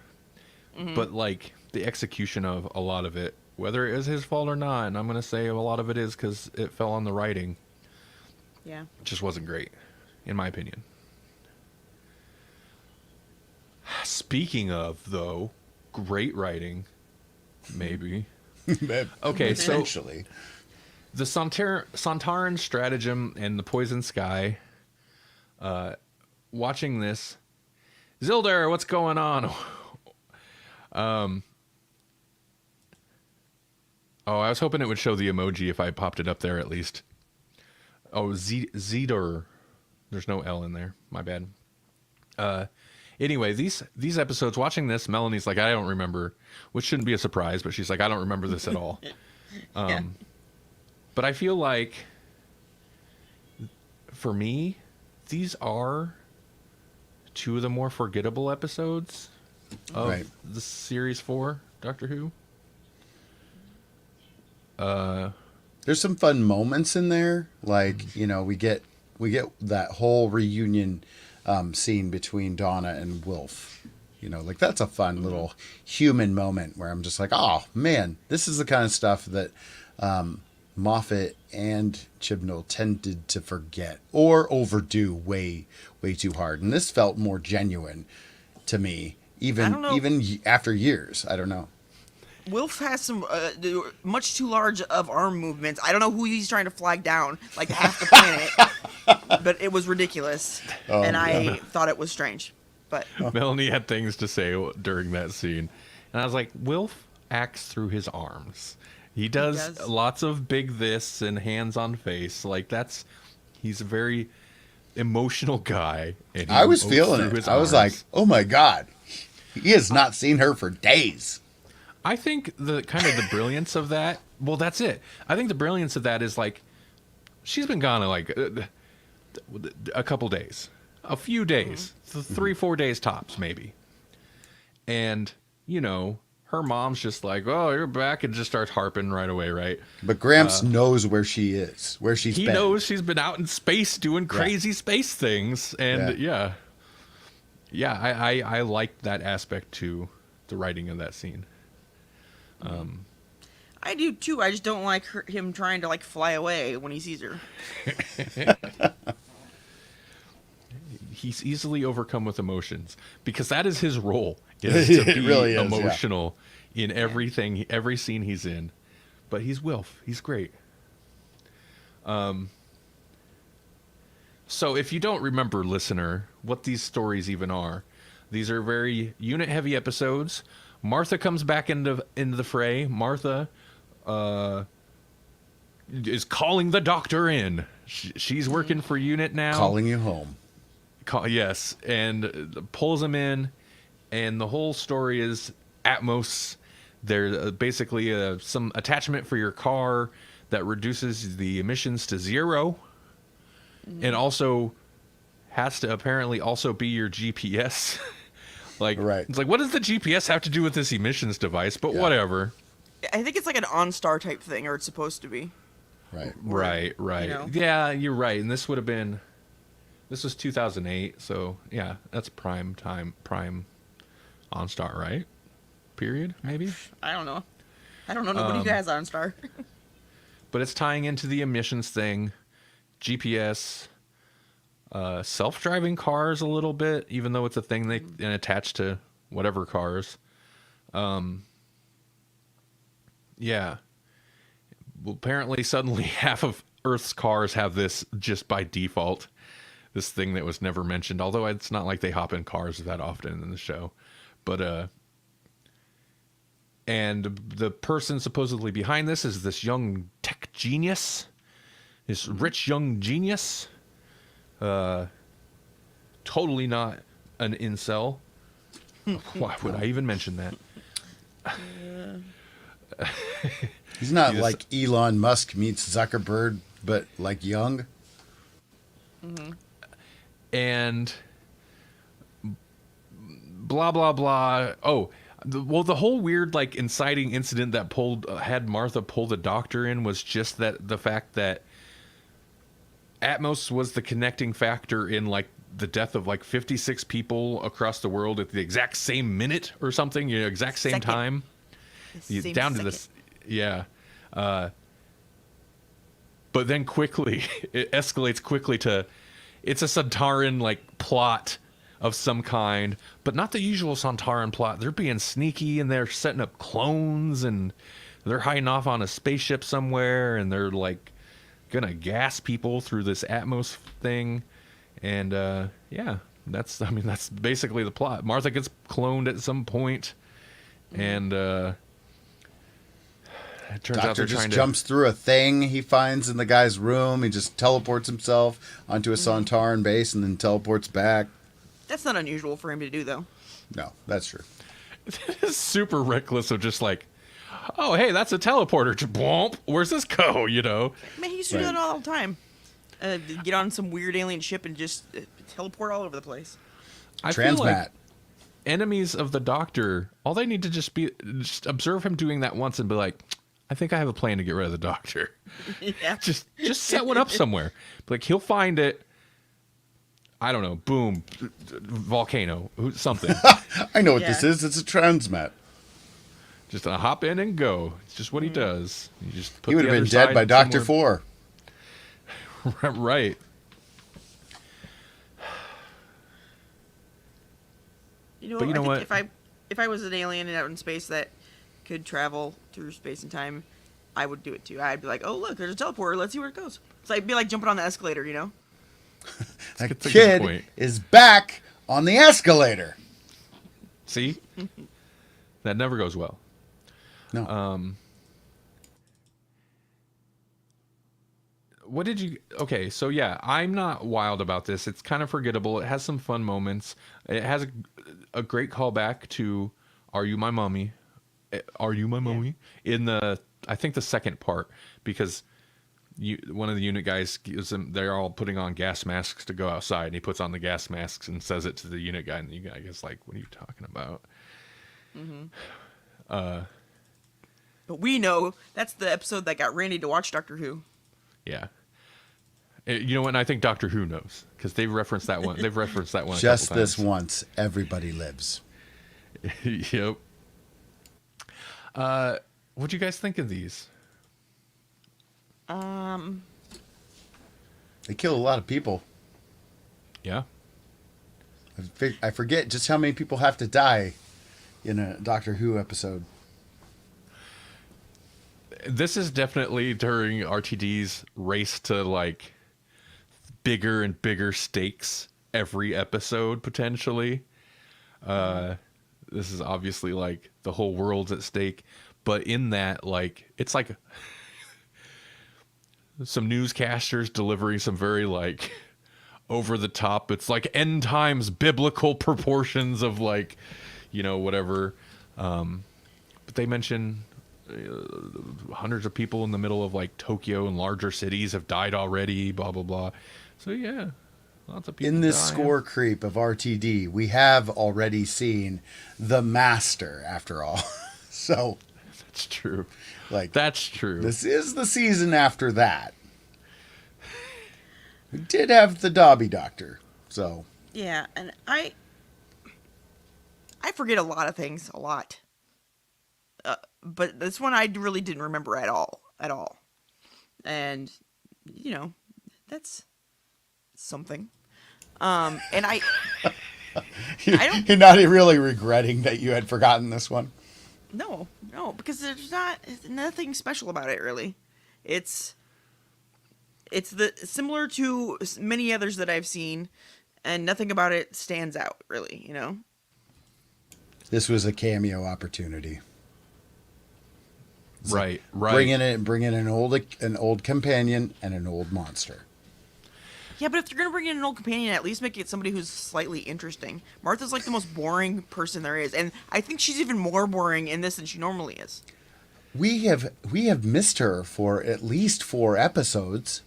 but like the execution of a lot of it, whether it was his fault or not, and I'm going to say a lot of it is because it fell on the writing, Yeah. just wasn't great, in my opinion. Speaking of, though, great writing, maybe. Okay, so Potentially. the Sontaran Stratagem and the Poison Sky. Watching this, Zildar, what's going on? Oh, I was hoping it would show the emoji if I popped it up there at least. Oh, Zidor. There's no L in there. My bad. Anyway, these episodes, watching this, Melanie's like, I don't remember, which shouldn't be a surprise, but she's like, I don't remember this at all. Yeah. But I feel like, for me, these are two of the more forgettable episodes of Right. the series 4 Doctor Who. There's some fun moments in there, like we get that whole reunion scene between Donna and Wilf. Like that's a fun little human moment where I'm just like, oh man, this is the kind of stuff that Moffat and Chibnall tended to forget or overdo way too hard, and this felt more genuine to me, even after years. I don't know. Wilf has some much too large of arm movements. I don't know who he's trying to flag down, like half the planet, but it was ridiculous, and I thought it was strange. But Melanie had things to say during that scene, and I was like, Wilf acts through his arms. He does lots of big this and hands on face. Like he's a very emotional guy. And I was feeling it. I was like, oh my God, he has not seen her for days. I think the brilliance of that, well, that's it. I think the brilliance of that is like, she's been gone like a couple days, a few days, 3-4 days tops, maybe. And, her mom's just like, oh, you're back, and just starts harping right away, right? But Gramps knows where she is, where she's been. He knows she's been out in space doing crazy space things. And I like that aspect to the writing of that scene. I do too. I just don't like him trying to fly away when he sees her. He's easily overcome with emotions because that is his role. Is to be really is, emotional in everything, every scene he's in. But he's Wilf. He's great. So if you don't remember, listener, what these stories even are, these are very unit-heavy episodes. Martha comes back into the fray. Martha is calling the doctor in. She's working for unit now. Calling you home. Yes, and pulls him in, and the whole story is Atmos. There's basically some attachment for your car that reduces the emissions to 0, and also has to apparently also be your GPS. It's like, what does the GPS have to do with this emissions device? But whatever. I think it's like an OnStar type thing, or it's supposed to be. Right. Right. Yeah, you're right. And this was 2008, so yeah, that's prime OnStar, right? Period, maybe? I don't know. Nobody who has OnStar. But it's tying into the emissions thing, GPS, self-driving cars a little bit, even though it's a thing they attach to whatever cars. Yeah. Well, apparently suddenly half of Earth's cars have this just by default. This thing that was never mentioned, although it's not like they hop in cars that often in the show. But and the person supposedly behind this is this young tech genius, this rich young genius. Totally not an incel. Why would I even mention that? He's not like Elon Musk meets Zuckerberg, but like young. And blah blah blah. Oh, the whole weird inciting incident that had Martha pull the doctor in was just the fact that Atmos was the connecting factor in the death of 56 people across the world at the exact same minute or something, exact same time. Down to this, yeah. But then quickly it escalates quickly to it's a Sontaran plot of some kind, but not the usual Sontaran plot. They're being sneaky and they're setting up clones and they're hiding off on a spaceship somewhere and they're like gonna gas people through this Atmos thing. And yeah, that's basically the plot. Martha gets cloned at some point, and it turns out they're Doctor just trying jumps through a thing he finds in the guy's room. He just teleports himself onto a Sontaran base and then teleports back. That's not unusual for him to do, though. No, that's true. It's super reckless of just like, oh hey, that's a teleporter. Bwomp, where's this go? You know? Man, he used to do Right. that all the time. Get on some weird alien ship and just teleport all over the place. I feel Transmat. like enemies of the Doctor, all they need to just observe him doing that once and be like, I think I have a plan to get rid of the Doctor. Yeah. Just set one up somewhere. Like he'll find it. I don't know. Boom, volcano, something. I know what Yeah. this is. It's a transmat. Just hop in and go. It's just what he does. You just put He would the have been other dead side by Doctor somewhere- 4. Right. But you know I think what? if I was an alien out in space that could travel through space and time, I would do it too. I'd be like, oh look, there's a teleporter. Let's see where it goes. So I'd be like jumping on the escalator, you know? That That's a good kid point. is back on the escalator. See? That never goes well. No. What did you... Okay, so yeah, I'm not wild about this. It's kind of forgettable. It has some fun moments. It has a great callback to Are You My Mummy? Are You My Mummy? In the... I think the second part, because one of the unit guys gives them... They're all putting on gas masks to go outside, and he puts on the gas masks and says it to the unit guy, and the unit guy is like, what are you talking about? But we know that's the episode that got Randy to watch Doctor Who. Yeah. You know what? And I think Doctor Who knows because they've referenced that one. They've referenced that one. Just a couple this times. once, everybody lives. Yep. What'd you guys think of these? Um, They kill a lot of people. Yeah. I forget just how many people have to die in a Doctor Who episode. This is definitely during RTD's race to like bigger and bigger stakes every episode potentially. This is obviously like the whole world's at stake, but in that like it's like some newscasters delivering some very like over the top. It's like end times biblical proportions of like, you know, whatever. But they mention hundreds of people in the middle of like Tokyo and larger cities have died already, blah, blah, blah. So yeah, lots of people In this dying. score creep of RTD, we have already seen the Master, after all. So, That's true. like, That's true. this is the season after that. We did have the Dobby Doctor, so yeah, and I forget a lot of things, a lot. But this one I really didn't remember at all. And, you know, that's something. And I don't- you're not really regretting that you had forgotten this one. No, because there's nothing special about it, really. It's similar to many others that I've seen, and nothing about it stands out, really, you know? This was a cameo opportunity. Right. Bring in an old companion and an old monster. Yeah, but if you're going to bring in an old companion, at least make it somebody who's slightly interesting. Martha's like the most boring person there is, and I think she's even more boring in this than she normally is. We have missed her for at least 4 episodes.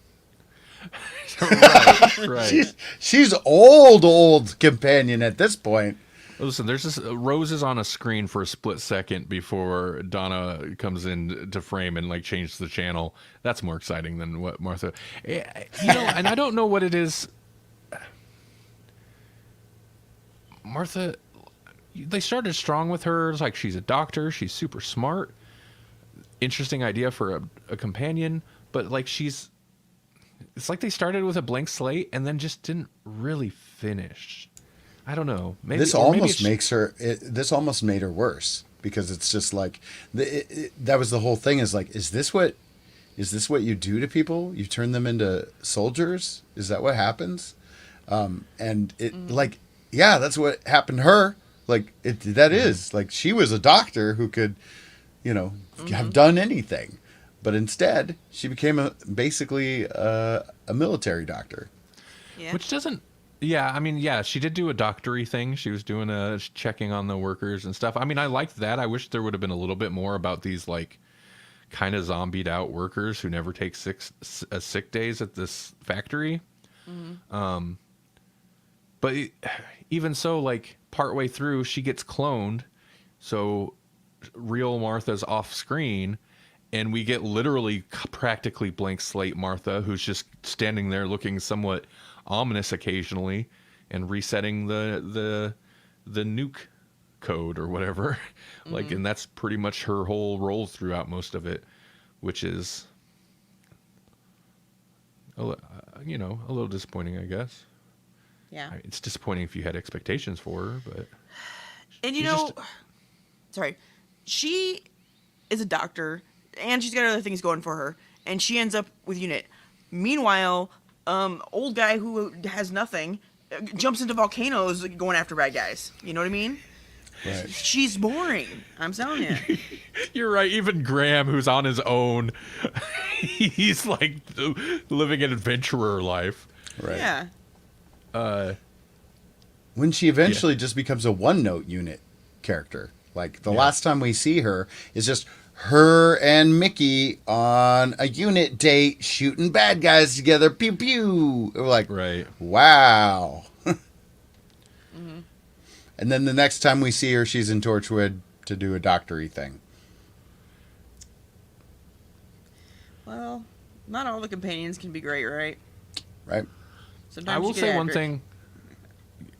Right. She's old companion at this point. Listen, there's this Rose is on a screen for a split second before Donna comes in to frame and like changes the channel. That's more exciting than what Martha. You know, and I don't know what it is. Martha, they started strong with her. It's like she's a doctor. She's super smart. Interesting idea for a companion, but like it's like they started with a blank slate and then just didn't really finish. I don't know. Maybe This or maybe almost it's- makes her. This almost made her worse because it's just like that was the whole thing. Is like, is this what you do to people? You turn them into soldiers? Is that what happens? And it like, yeah, that's what happened to her. Like that is like she was a doctor who could, have done anything, but instead she became basically a military doctor. Yeah. Which doesn't. Yeah, I mean, yeah, she did do a doctory thing. She was doing a checking on the workers and stuff. I mean, I liked that. I wish there would have been a little bit more about these like kind of zombied out workers who never take sick days at this factory. But even so, like partway through, she gets cloned, so real Martha's off screen, and we get literally practically blank slate Martha, who's just standing there looking somewhat ominous occasionally and resetting the nuke code or whatever. Like, and that's pretty much her whole role throughout most of it, which is a little disappointing, I guess. Yeah. It's disappointing if you had expectations for her, but And she's sorry, she is a doctor, and she's got other things going for her, and she ends up with UNIT. Meanwhile, old guy who has nothing jumps into volcanoes going after bad guys. You know what I mean? Right. She's boring. I'm telling you. You're right. Even Graham, who's on his own, he's like living an adventurer life. Right. Yeah. When she eventually just becomes a one-note unit character. Like the last time we see her is just her and Mickey on a unit date shooting bad guys together. Pew pew. We're like, Right. wow. And then the next time we see her, she's in Torchwood to do a doctory thing. Well, not all the companions can be great, right? Right? Sometimes I will you get say one accurate.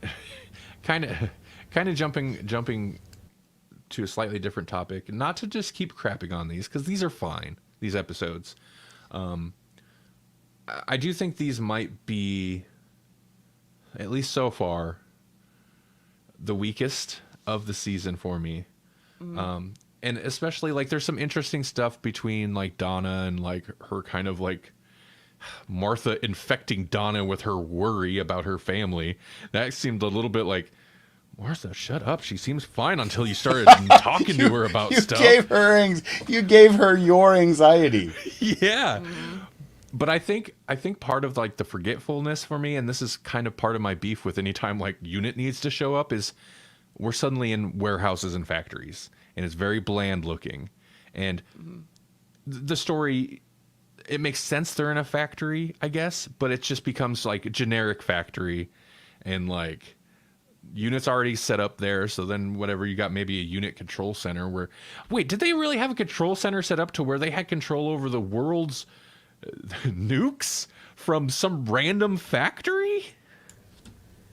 thing. Kind of jumping to a slightly different topic. Not to just keep crapping on these, because these are fine. These episodes. I do think these might be, at least so far, the weakest of the season for me. And especially like there's some interesting stuff between like Donna and like her kind of like Martha infecting Donna with her worry about her family. That seemed a little bit like, Martha, shut up. She seems fine until you started talking to her about stuff. You gave her your anxiety. Yeah. But I think part of like the forgetfulness for me, and this is kind of part of my beef with any time like UNIT needs to show up, is we're suddenly in warehouses and factories, and it's very bland looking. And the story, it makes sense they're in a factory, I guess, but it just becomes like a generic factory, and like UNIT's already set up there. So then whatever, you got maybe a unit control center where, wait, did they really have a control center set up to where they had control over the world's nukes from some random factory?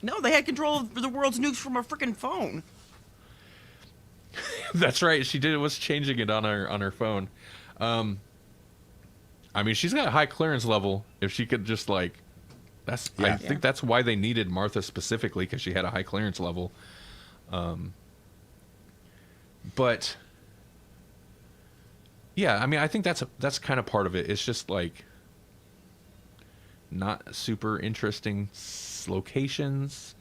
No, they had control of the world's nukes from a freaking phone. That's right. She was changing it on her phone. I mean, she's got a high clearance level. If she could just like, I think that's why they needed Martha specifically, because she had a high clearance level. But yeah, I mean, I think that's kind of part of it. It's just like not super interesting locations.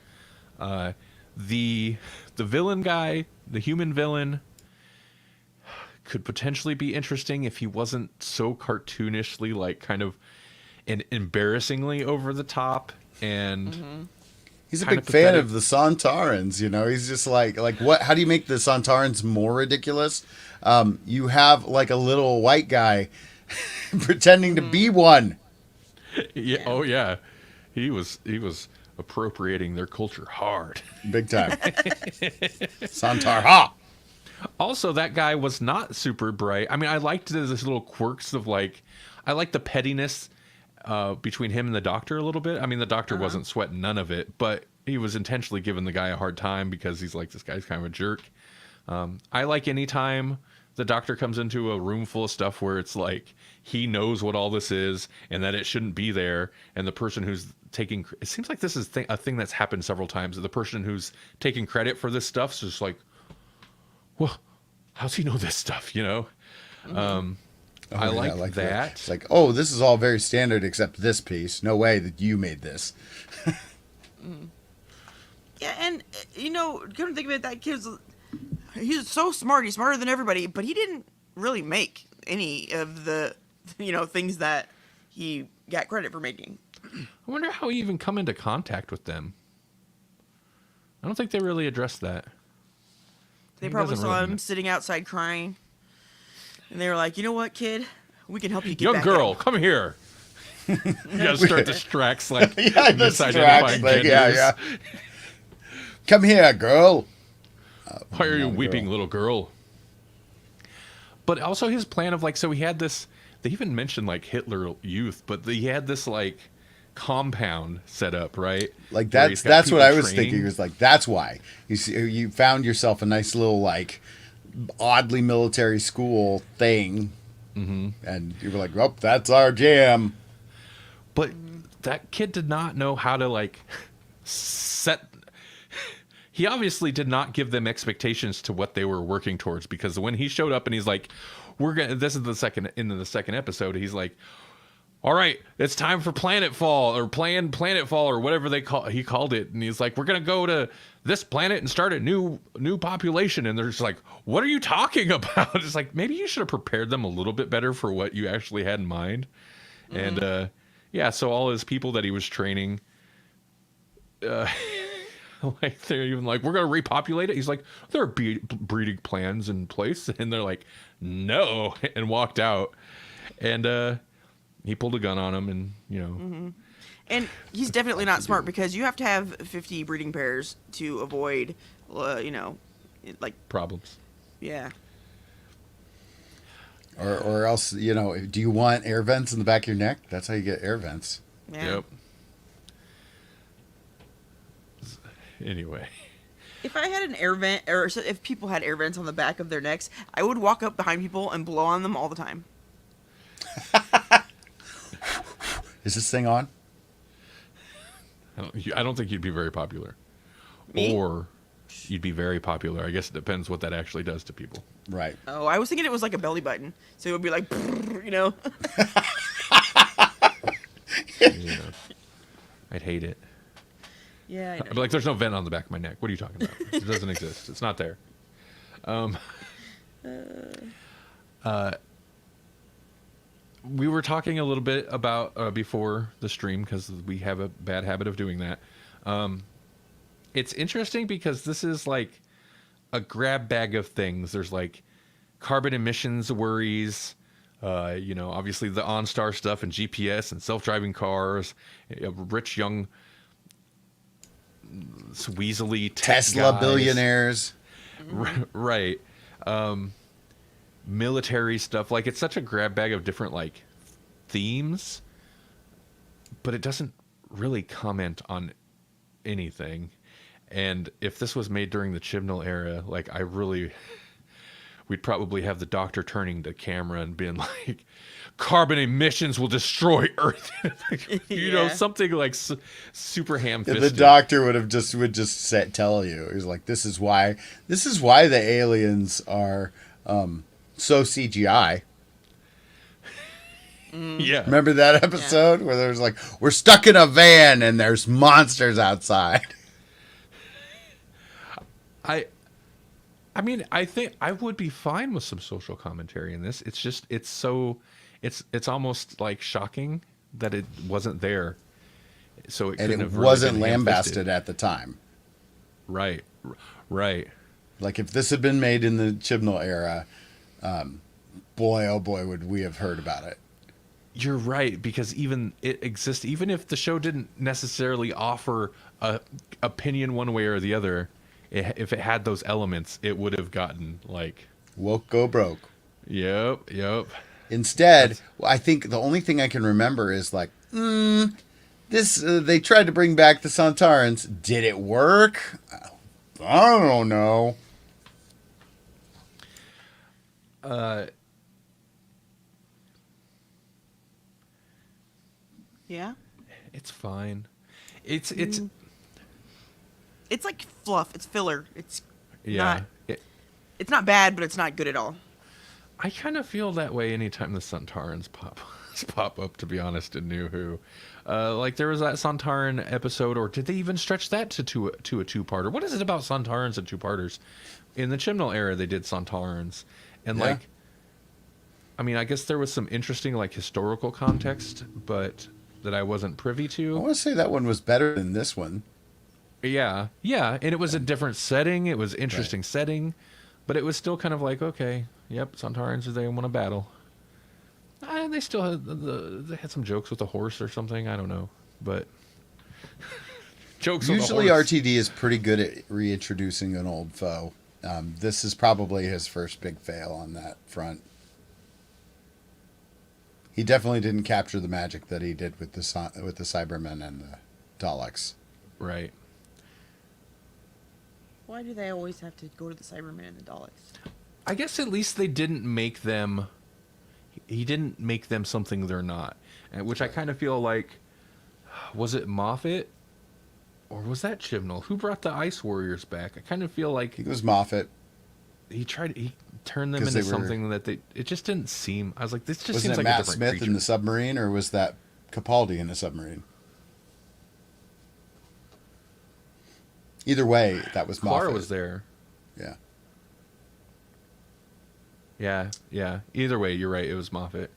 The villain guy, the human villain, could potentially be interesting if he wasn't so cartoonishly like kind of and embarrassingly over the top. And He's a kind big of fan pathetic. of the Sontarans, you know. He's just like what? How do you make the Sontarans more ridiculous? You have like a little white guy pretending to be one. Yeah. Oh yeah, he was appropriating their culture hard. Big time. Sontar, ha! Also, that guy was not super bright. I mean, I liked this little quirks of like, I like the pettiness between him and the doctor a little bit. I mean, the doctor wasn't sweating none of it, but he was intentionally giving the guy a hard time because he's like, this guy's kind of a jerk. I like any time the doctor comes into a room full of stuff where it's like he knows what all this is and that it shouldn't be there, and the person who's taking it seems like this is a thing that's happened several times. The person who's taking credit for this stuff's just like, well, how's he know this stuff? You know, I like that. It's like, oh, this is all very standard except this piece. No way that you made this. Yeah, and you know, come to think of it, that kid's he's so smart. He's smarter than everybody, but he didn't really make any of the things that he got credit for making. I wonder how he even come into contact with them. I don't think they really addressed that. They He probably doesn't saw really- him sitting outside crying, and they were like, "You know what, kid? We can help you get Young back girl, out." come here. You gotta start the Strax like Yeah, the misidentifying Strax, like, genders. yeah. Come here, girl. Why are you young weeping, girl. little girl? But also his plan of like, so he had this. They even mentioned like Hitler Youth, but he had this like compound set up, right? Like Where he's got that's what people I was training. thinking. It was like, that's why you found yourself a nice little like oddly military school thing, and you were like, "Oh, that's our jam." But that kid did not know how to like set. He obviously did not give them expectations to what they were working towards, because when he showed up and he's like, "We're gonna." This is the second episode. He's like, "All right, it's time for Planetfall or Planetfall or whatever he called it," and he's like, "We're gonna go to this planet and start a new population." And they're just like, "What are you talking about?" It's like, maybe you should have prepared them a little bit better for what you actually had in mind. And yeah, so all his people that he was training, like they're even like, "We're gonna repopulate it." He's like, "There are breeding plans in place," and they're like, "No," and walked out. And he pulled a gun on him, and And he's definitely not smart, because you have to have 50 breeding pairs to avoid, like, problems. yeah. Or else, do you want air vents in the back of your neck? That's how you get air vents. Yeah. Yep. Anyway, If I had an air vent, or if people had air vents on the back of their necks, I would walk up behind people and blow on them all the time. Is this thing on? I don't think you'd be very popular. Me? Or you'd be very popular. I guess it depends what that actually does to people. Right. Oh, I was thinking it was like a belly button, so it would be like, I'd hate it. Yeah. I know. I'd be like, "There's no vent on the back of my neck. What are you talking about? It doesn't exist. It's not there." We were talking a little bit about before the stream, because we have a bad habit of doing that. It's interesting because this is like a grab bag of things. There's like carbon emissions worries, obviously the OnStar stuff and GPS and self-driving cars, rich young weaselly tech Tesla guys. billionaires. Right. Military stuff. Like, it's such a grab bag of different like themes, but it doesn't really comment on anything. And if this was made during the Chibnall era, like, we'd probably have the doctor turning the camera and being like, "Carbon emissions will destroy Earth." Yeah. Something like super Yeah, ham-fisted. the doctor would just tell you. He's like, this is why the aliens are so CGI. Yeah. Remember that episode where there's like, we're stuck in a van and there's monsters outside. I mean, I think I would be fine with some social commentary in this. It's just, it's almost like shocking that it wasn't there. So it And couldn't it have really wasn't been lambasted ham-fisted. at the time. Right. Like, if this had been made in the Chibnall era, boy, oh boy, would we have heard about it. You're right, because even it exists, even if the show didn't necessarily offer a opinion one way or the other, if it had those elements, it would have gotten like, Woke, go broke. yep. Instead, I think the only thing I can remember is like, this. They tried to bring back the Sontarans. Did it work? I don't know. Uh, Yeah. it's fine. It's It's like fluff. It's filler. It's yeah. not. It's not bad, but it's not good at all. I kind of feel that way anytime the Sontarans pop up. To be honest, in New Who, like there was that Sontaran episode, or did they even stretch that to a two-parter? What is it about Sontarans and two-parters? In the Chibnall era, they did Sontarans, and Yeah. like, I mean, I guess there was some interesting like historical context, but that I wasn't privy I to. want to say that one was better than this one. Yeah, and it was a different setting. It was interesting Right. setting, but it was still kind of like, okay, yep, Sontarans, they want to battle. They still had they had some jokes with the horse or something. I don't know, but jokes. Usually with a horse. RTD is pretty good at reintroducing an old foe. This is probably his first big fail on that front. He definitely didn't capture the magic that he did with the Cybermen and the Daleks. Right. Why do they always have to go to the Cybermen and the Daleks? I guess at least they didn't make them. He didn't make them something they're not, which I kind of feel like. Was it Moffat, or was that Chibnall? Who brought the Ice Warriors back? I kind of feel I like think it was Moffat. he turned them 'Cause into they were- something that it just didn't seem. I was like, this just Wasn't seems it like a Matt different Smith creature. in the submarine, or was that Capaldi in the submarine? Either way, that was Moffat. Clara was there. Yeah. Yeah. Either way, you're right. It was Moffat.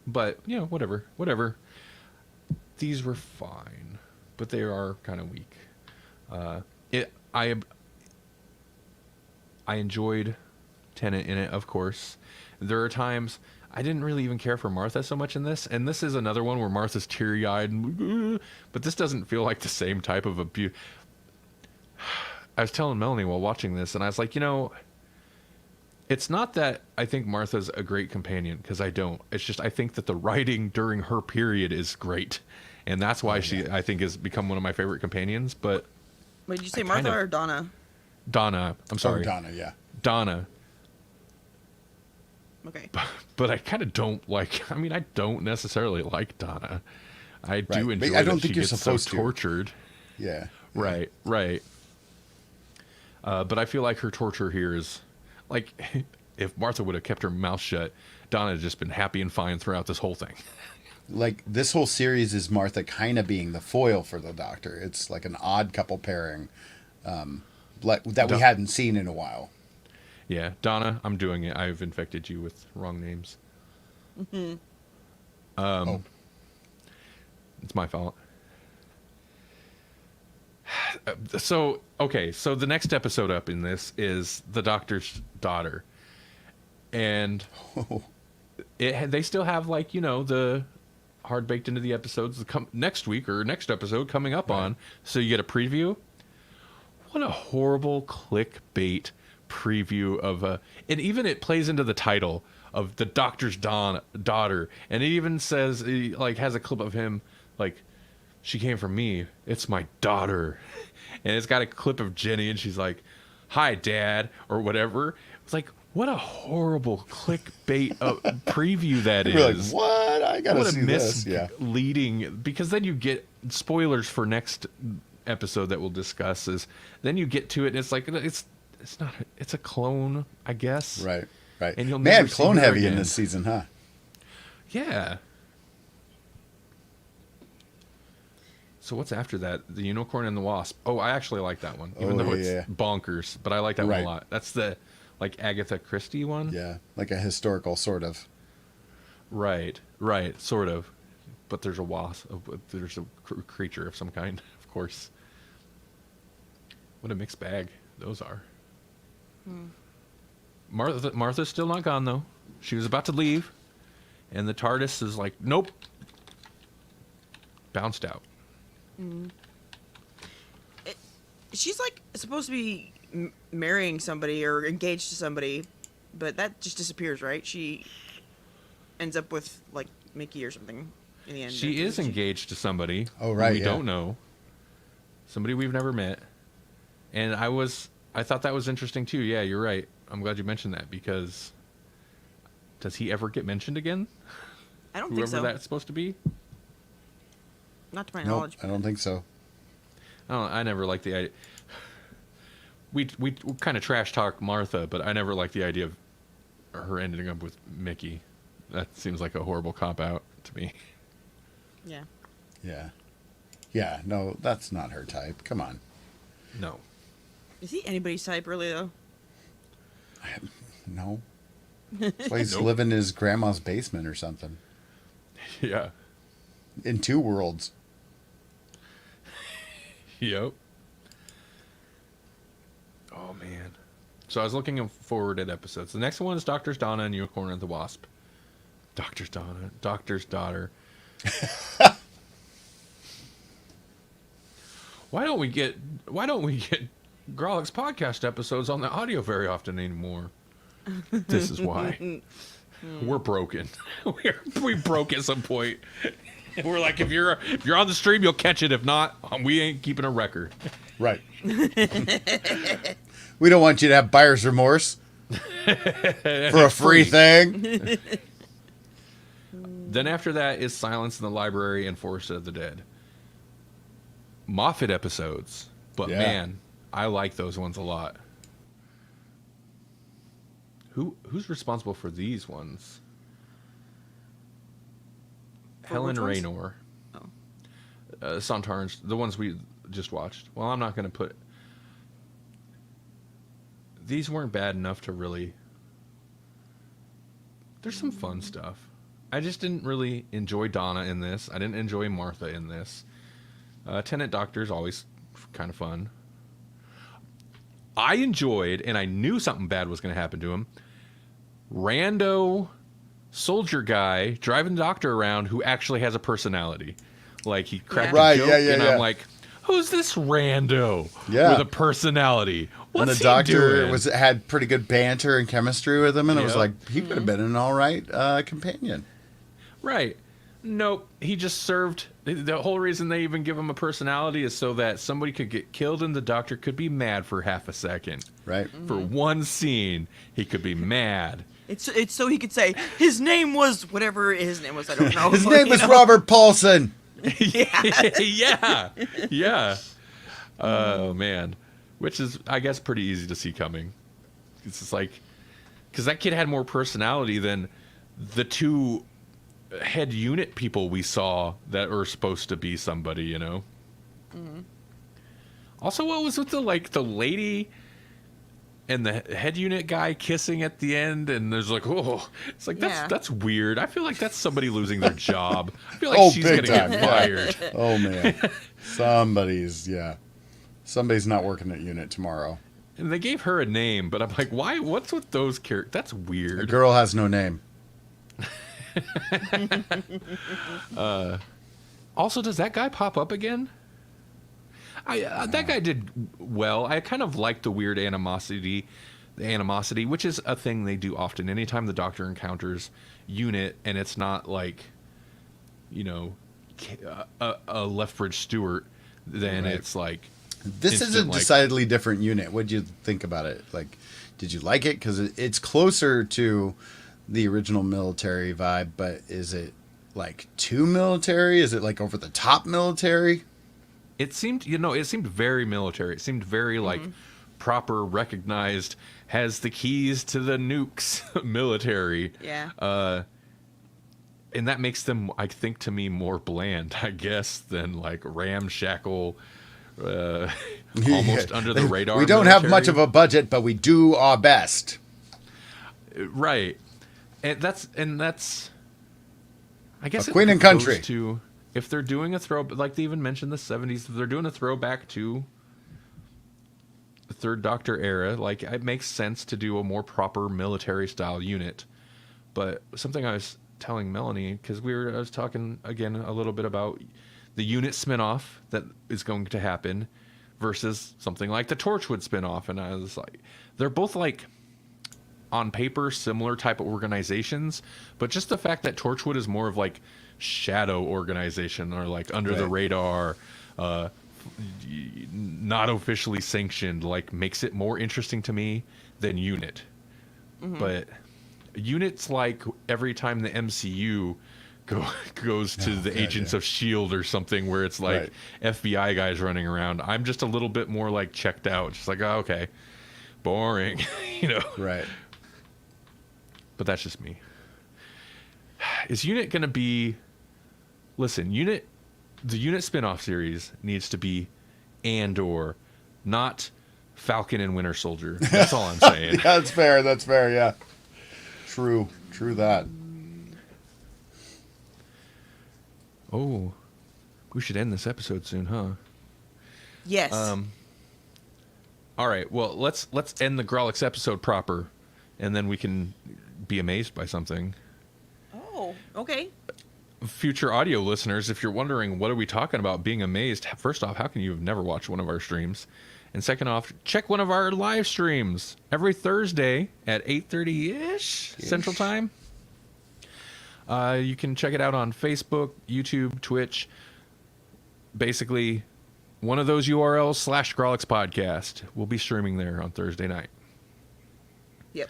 But whatever. These were fine, but they are kind of weak. I enjoyed Tennant in it, of course. There are times I didn't really even care for Martha so much in this, and this is another one where Martha's teary-eyed, and, but this doesn't feel like the same type of abuse. I was telling Melanie while watching this, and I was like, it's not that I think Martha's a great companion, because I don't. It's just I think that the writing during her period is great, and that's why she, I think, has become one of my favorite companions. But Wait, did you say I Martha kind of- or Donna? Donna, I'm sorry, Oh, Donna, yeah. Donna. Okay. But I kind of don't like. I mean, I don't necessarily like Donna. I do Right, but enjoy I don't that think she you're gets supposed so to. tortured. Yeah. Right. But I feel like her torture here is like if Martha would have kept her mouth shut, Donna had just been happy and fine throughout this whole thing. Like, this whole series is Martha kind of being the foil for the Doctor. It's like an odd couple pairing that we hadn't seen in a while. Yeah, Donna, I'm doing it. I've infected you with wrong names. Oh. It's my fault. So the next episode up in this is the Doctor's daughter. And they still have, like, the hard baked into the episodes next week or next episode coming up on. So you get a preview. What a horrible clickbait preview of and even it plays into the title of the Doctor's daughter, and it even says, like, has a clip of him like, she came from me, it's my daughter, and it's got a clip of Jenny, and she's like, hi Dad, or whatever. It's like, what a horrible clickbait preview that We're like, is. what? I gotta What a see this. Yeah. misleading, because then you get spoilers for next episode that we'll discuss. Is then you get to it and it's like it's not, it's a clone, I guess. Right. And you'll Man, never see clone her heavy in again. this season, huh? Yeah. So what's after that? The Unicorn and the Wasp. Oh, I actually like that one, even Oh, though yeah. it's bonkers. But I like that one Right. a lot. That's the like Agatha Christie one. Yeah. Like a historical sort of. Right, sort of. But there's a wasp. There's a creature of some kind, of course. What a mixed bag those are. Martha's still not gone, though. She was about to leave, and the TARDIS is like, nope. Bounced out. She's like supposed to be marrying somebody or engaged to somebody, but that just disappears, right? She ends up with like Mickey or something in the end. She is engaged to somebody. Oh, right, who we yeah. don't know. Somebody we've never met. And I I thought that was interesting too. Yeah, you're right. I'm glad you mentioned that because does he ever get mentioned again? I don't Whoever think so. that's supposed to be? Not to my Nope, knowledge. I don't think so. I never liked the idea. We kind of trash talk Martha, but I never liked the idea of her ending up with Mickey. That seems like a horrible cop out to me. Yeah. Yeah. Yeah, no, that's not her type. Come on. No. Is he anybody's type, really, though? No. That's why he's Nope. living in his grandma's basement or something. Yeah. In two worlds. Yep. Oh man. So I was looking forward at episodes. The next one is Doctor's Donna and Unicorn and the Wasp. Doctor's Donna, Doctor's Daughter. Why don't we get Grawlix podcast episodes on the audio very often anymore? This is why. We're broken. We broke at some point. We're like, if you're on the stream, you'll catch it. If not, we ain't keeping a record. Right. We don't want you to have buyer's remorse for a free thing. Then after that is Silence in the Library and Forest of the Dead. Moffat episodes. But Yeah. man, I like those ones a lot. Who's responsible for these ones? For Helen which ones? Raynor. Oh. Sontaran, the ones we just watched. Well, I'm not going to put... These weren't bad enough to really... There's some fun stuff. I just didn't really enjoy Donna in this. I didn't enjoy Martha in this. Tenant Doctor's always kind of fun. I enjoyed, and I knew something bad was going to happen to him, rando soldier guy driving the doctor around who actually has a personality. Like, he cracked Yeah. a joke, and yeah. I'm like, who's this rando Yeah. with a personality? And What's the doctor he doing? had pretty good banter and chemistry with him, and it was Yep. like, he could have been an all right companion. Right. Nope. He just served. The whole reason they even give him a personality is so that somebody could get killed and the doctor could be mad for half a second. Right. For one scene, he could be mad. It's so he could say his name was whatever his name was. I don't know. His name You was know? Robert Paulson. Yeah. Yeah. Oh, man. Which is, I guess, pretty easy to see coming. It's just like, because that kid had more personality than the two head unit people we saw that were supposed to be somebody, you know? Mm-hmm. Also, what was with the lady and the head unit guy kissing at the end? And there's like, oh, it's like, Yeah. that's weird. I feel like that's somebody losing their job. I feel like she's going big to get time. fired. Oh, man. Somebody's not working at unit tomorrow. And they gave her a name, but I'm like, why? What's with those characters? That's A weird. girl has no name. Also, does that guy pop up again? That guy did well. I kind of like the weird animosity, which is a thing they do often. Anytime the Doctor encounters unit, and it's not like, you know, a Lethbridge Stewart, then Right. it's like This is a instant, like- decidedly different unit. What'd you think about it? Like, did you like it? Because it's closer to the original military vibe, but is it like too military? Is it like over the top military? It seemed very military. It seemed very like proper, recognized, has the keys to the nukes military. Yeah. And that makes them, I think, to me, more bland, I guess, than like ramshackle, almost under the radar. We don't have much military. of a budget, but we do our best. Right. And that's I guess A queen it and country. goes to, if they're doing a throw, like they even mentioned the 70s, if they're doing a throwback to the Third Doctor era, like it makes sense to do a more proper military style unit. But something I was telling Melanie, because I was talking again a little bit about the unit spinoff that is going to happen versus something like the Torchwood spinoff, and I was like, they're both like on paper similar type of organizations, but just the fact that Torchwood is more of like shadow organization or like under the Right. radar, not officially sanctioned, like makes it more interesting to me than Unit. But Unit's like every time the MCU goes to the Agents of S.H.I.E.L.D. or something where it's like FBI guys running around. I'm just a little bit more like checked out. Just like, oh, okay, boring, Right. But that's just me. Is Unit going to be... Listen, the Unit spinoff series needs to be Andor, not Falcon and Winter Soldier. That's all I'm saying. Yeah, that's fair. That's fair. Yeah. True that. Oh, we should end this episode soon, huh? Yes. All right. Well, let's end the Grawlix episode proper, and then we can be amazed by something. Oh, okay. Future audio listeners, if you're wondering what are we talking about being amazed, first off, how can you have never watched one of our streams? And second off, check one of our live streams every Thursday at 8:30-ish Central Time. You can check it out on Facebook, YouTube, Twitch. Basically, one of those URLs / Grawlix Podcast. We'll be streaming there on Thursday night. Yep.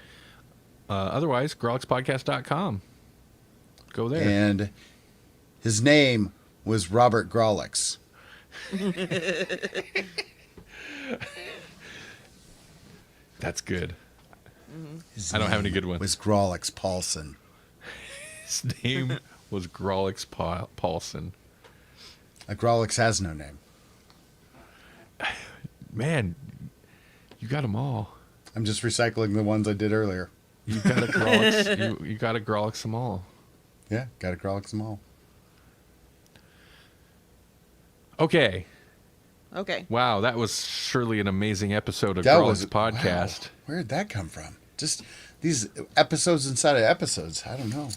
Otherwise, grawlixpodcast.com. Go there. And his name was Robert Grawlix. That's good. His I don't have any name good ones. Was Grawlix Paulson. His name was Grawlix Paulson. Grawlix has no name. Man, you got them all. I'm just recycling the ones I did earlier. You got to Grawlix. you got to Grawlix them all. Yeah, got to Grawlix them all. Okay. Okay. Wow, that was surely an amazing episode of That Grawlix was Podcast. Wow. Where'd that come from? Just these episodes inside of episodes. I don't know.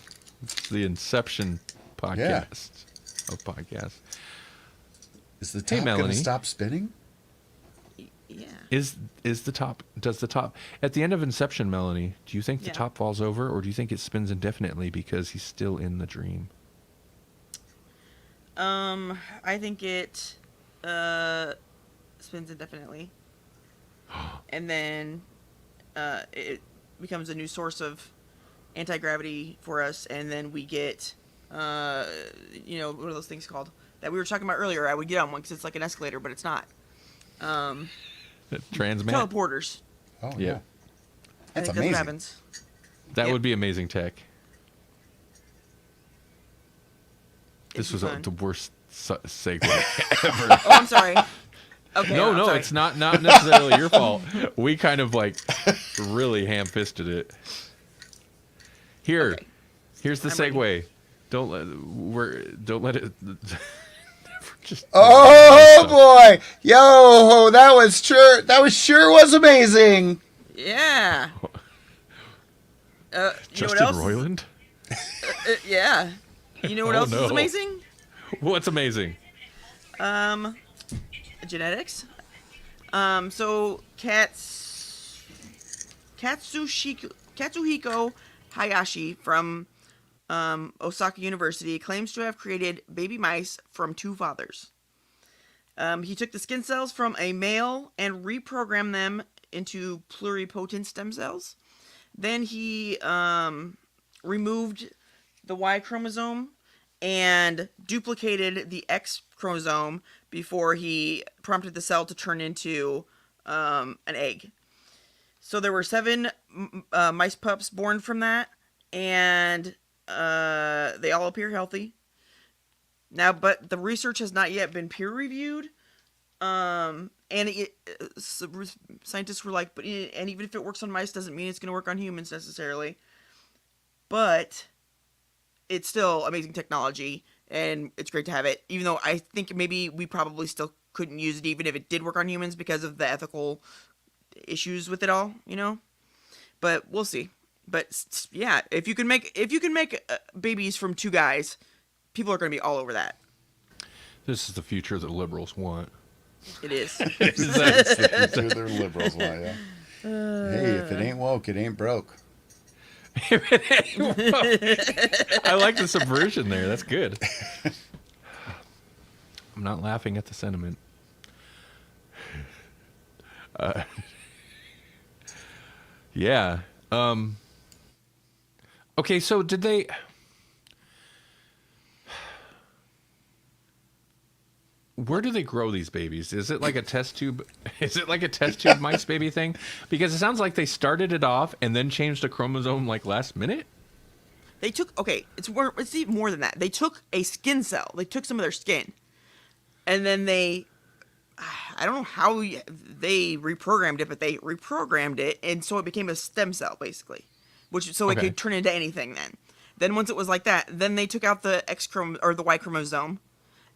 It's the Inception podcast of podcasts. Is the top going Melanie. to stop spinning? Yeah. Does the top at the end of Inception, Melanie, do you think the Yeah. top falls over, or do you think it spins indefinitely because he's still in the dream? I think it spins indefinitely, and then it becomes a new source of anti-gravity for us, and then we get what are those things called that we were talking about earlier? I would get on one because it's like an escalator, but it's not. Transmat. Teleporters. Oh, Yeah. yeah. I That's think that's what amazing. happens. That Yep. would be amazing tech. This It'd was be fun. the worst segue ever. Oh, I'm sorry. Okay. No, I'm no, sorry. it's not necessarily your fault. We kind of like really ham-fisted it. Here, Okay. here's the I'm segue. ready. Don't let it. Just Oh boy! Yo, that was sure was amazing. Yeah. You know Justin what else? Roiland. Yeah. You know what Oh, else no. is amazing? What's amazing? Genetics. So Katsuhiko Hayashi from Osaka University claims to have created baby mice from two fathers. He took the skin cells from a male and reprogrammed them into pluripotent stem cells. Then he removed the Y chromosome and duplicated the X chromosome before he prompted the cell to turn into an egg. So there were 7 mice pups born from that, and they all appear healthy. Now, but the research has not yet been peer-reviewed, and scientists were like, and even if it works on mice, doesn't mean it's going to work on humans necessarily. But it's still amazing technology, and it's great to have it, even though I think maybe we probably still couldn't use it even if it did work on humans because of the ethical issues with it all, But we'll see. But yeah, if you can make babies from 2 guys, people are going to be all over that. This is the future that liberals want. It is. They're liberals, yeah. Hey, if it ain't woke, it ain't broke. I like the subversion there. That's good. I'm not laughing at the sentiment. Yeah. Okay, so did they... Where do they grow these babies? Is it like a test tube? Is it like a test tube mice baby thing? Because it sounds like they started it off and then changed a chromosome like last minute. They took it's even more than that. They took a skin cell. They took some of their skin, and then I don't know how they reprogrammed it, but they reprogrammed it, and so it became a stem cell basically, it could turn into anything. Then once it was like that, then they took out the the Y chromosome,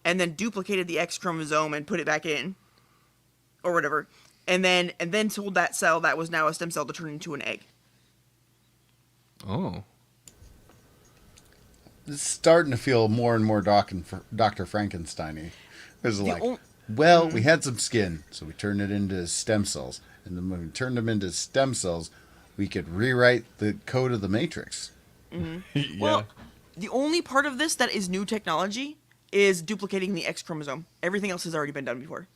and then duplicated the X chromosome and put it back in, or whatever, and then told that cell that was now a stem cell to turn into an egg. Oh. It's starting to feel more and more Dr. Frankenstein-y. It's like, we had some skin, so we turned it into stem cells. And then when we turned them into stem cells, we could rewrite the code of the Matrix. Mm-hmm. Yeah. Well, the only part of this that is new technology is duplicating the X chromosome. Everything else has already been done before.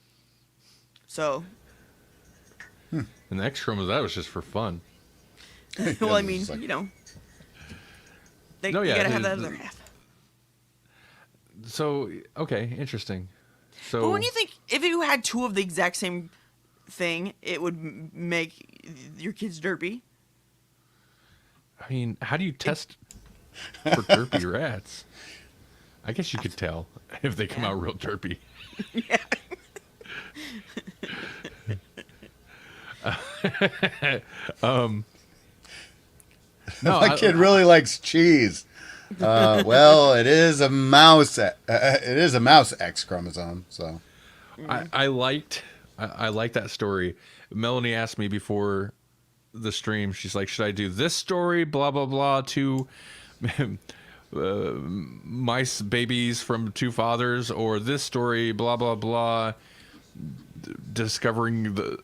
So. And the X chromosome, that was just for fun. Well, I mean, you gotta have that other half. So, okay, interesting. So, But when you think, if you had two of the exact same thing, it would make your kids derpy. I mean, how do you test for derpy rats? I guess you could tell if they come out real derpy. Yeah. No, My kid really likes cheese. Well, it is a mouse. It is a mouse X chromosome. So, I liked that story. Melanie asked me before the stream. She's like, "Should I do this story? Blah blah blah. Two mice babies from two fathers, or this story? Blah blah blah. Discovering the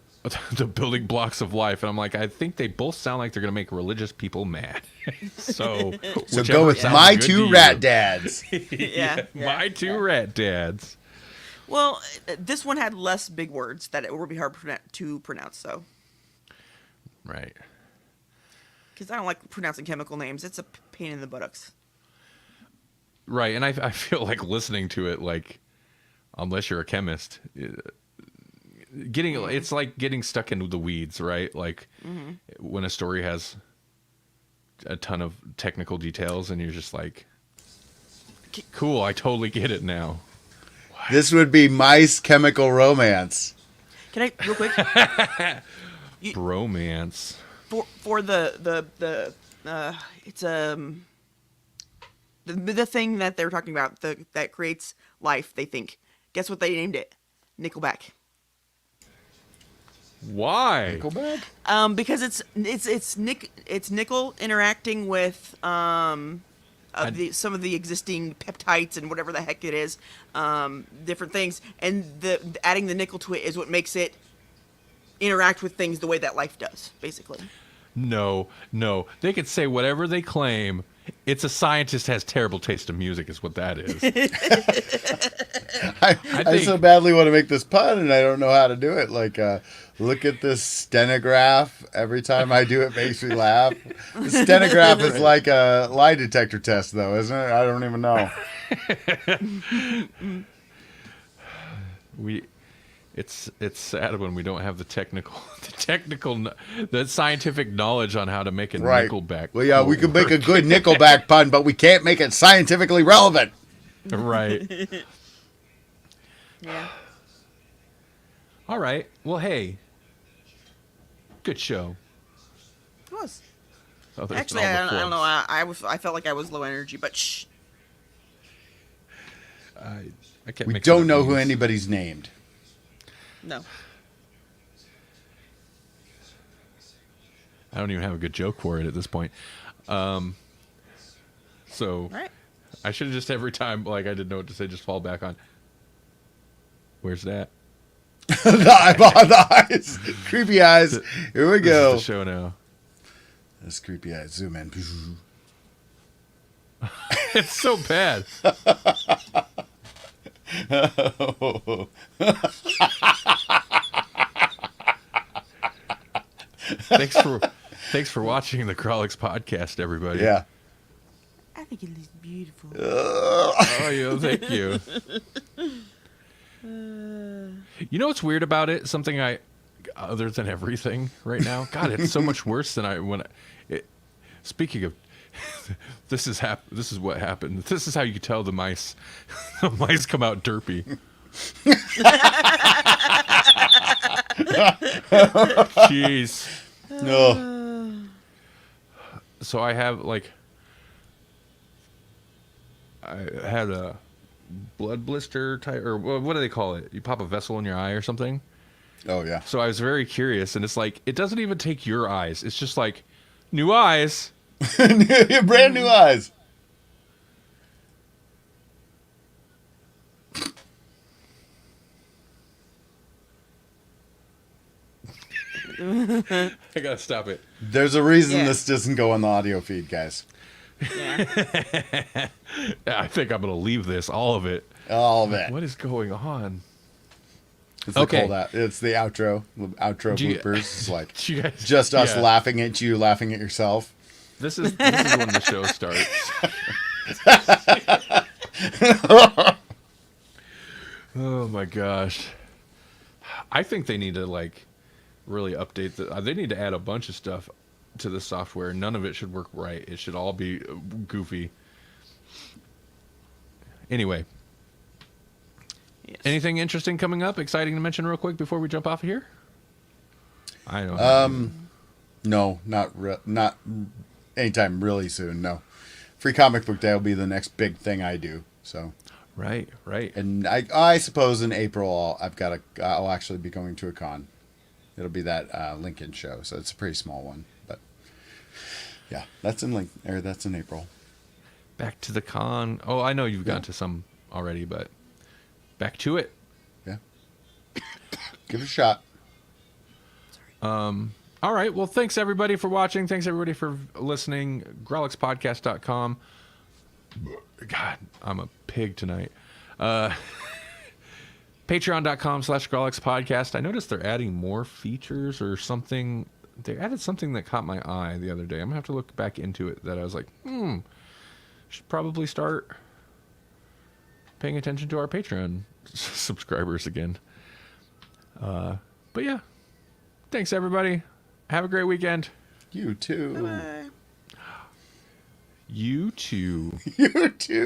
building blocks of life." And I'm like, I think they both sound like they're gonna make religious people mad. so go with sounds my good two to rat you. dads. Yeah. My two rat dads. Well, this one had less big words that it would be hard to pronounce, so. Right. Because I don't like pronouncing chemical names. It's a pain in the buttocks. Right, and I feel like listening to it, like, unless you're a chemist, it's like getting stuck into the weeds, right? Like when a story has a ton of technical details, and you're just like, cool, I totally get it now. This would be mice chemical romance. Can I, real quick? Bromance. For the it's the thing that they were talking about that creates life. They think. Guess what they named it? Nickelback. Why? Nickelback? Because it's nickel interacting with some of the existing peptides and whatever the heck it is, different things, and adding the nickel to it is what makes it interact with things the way that life does, basically. No. They could say whatever they claim. It's a scientist has terrible taste in music is what that is. I so badly want to make this pun, and I don't know how to do it. Like, look at this stenograph. Every time I do it makes me laugh. The stenograph is like a lie detector test, though, isn't it? I don't even know. It's sad when we don't have the scientific knowledge on how to make a Nickelback. Well, yeah, we can make a good Nickelback pun, but we can't make it scientifically relevant. Right. Yeah. All right. Well, hey. Good show. It was. Oh, there's Actually, been all the I don't know. flubs. I felt like I was low energy, but shh. I can't We mix don't up know who names. anybody's named. No. I don't even have a good joke for it at this point. So Right. I should have just every time, like, I didn't know what to say, just fall back on. Where's that? the eyes. Creepy eyes. Here we This go. is the show now. This creepy eyes. Zoom in. It's so bad. thanks for watching the Grawlix podcast, everybody. Yeah. I think it looks beautiful. Oh, yeah, thank you. You know what's weird about it? Something other than everything right now. God, it's so much worse than speaking of, this is what happened. This is how you tell the mice come out derpy. Jeez. No. So I had a blood blister type, or what do they call it? You pop a vessel in your eye or something. Oh yeah. So I was very curious, and it's like, it doesn't even take your eyes. It's just like, new eyes. Brand new eyes. I gotta stop it. There's a reason Yeah. this doesn't go on the audio feed, guys. Yeah. I think I'm gonna leave this, all of it. All of it. What is going on? It's Okay. It's the outro. Outro Do you- bloopers. It's like Do you guys, just us yeah. laughing at you, laughing at yourself. This is when the show starts. Oh my gosh. I think they need to really update they need to add a bunch of stuff to the software. None of it should work right. It should all be goofy. Anyway, Yes. anything interesting coming up, exciting to mention real quick before we jump off of here? I don't know. No, not anytime really soon. No, Free Comic Book Day will be the next big thing I do. So, Right. and I suppose in April I'll actually be going to a con. It'll be that Lincoln show, so it's a pretty small one, but yeah, that's in April. Back to the con. Oh, I know you've gone to some already, but back to it. Yeah, give it a shot. All right. Well, thanks everybody for watching. Thanks everybody for listening. Grawlixpodcast.com. God, I'm a pig tonight. Patreon.com/GrawlixPodcast. I noticed they're adding more features or something. They added something that caught my eye the other day. I'm going to have to look back into it that I was like, should probably start paying attention to our Patreon subscribers again. But yeah. Thanks, everybody. Have a great weekend. You too. Bye. You too. You too.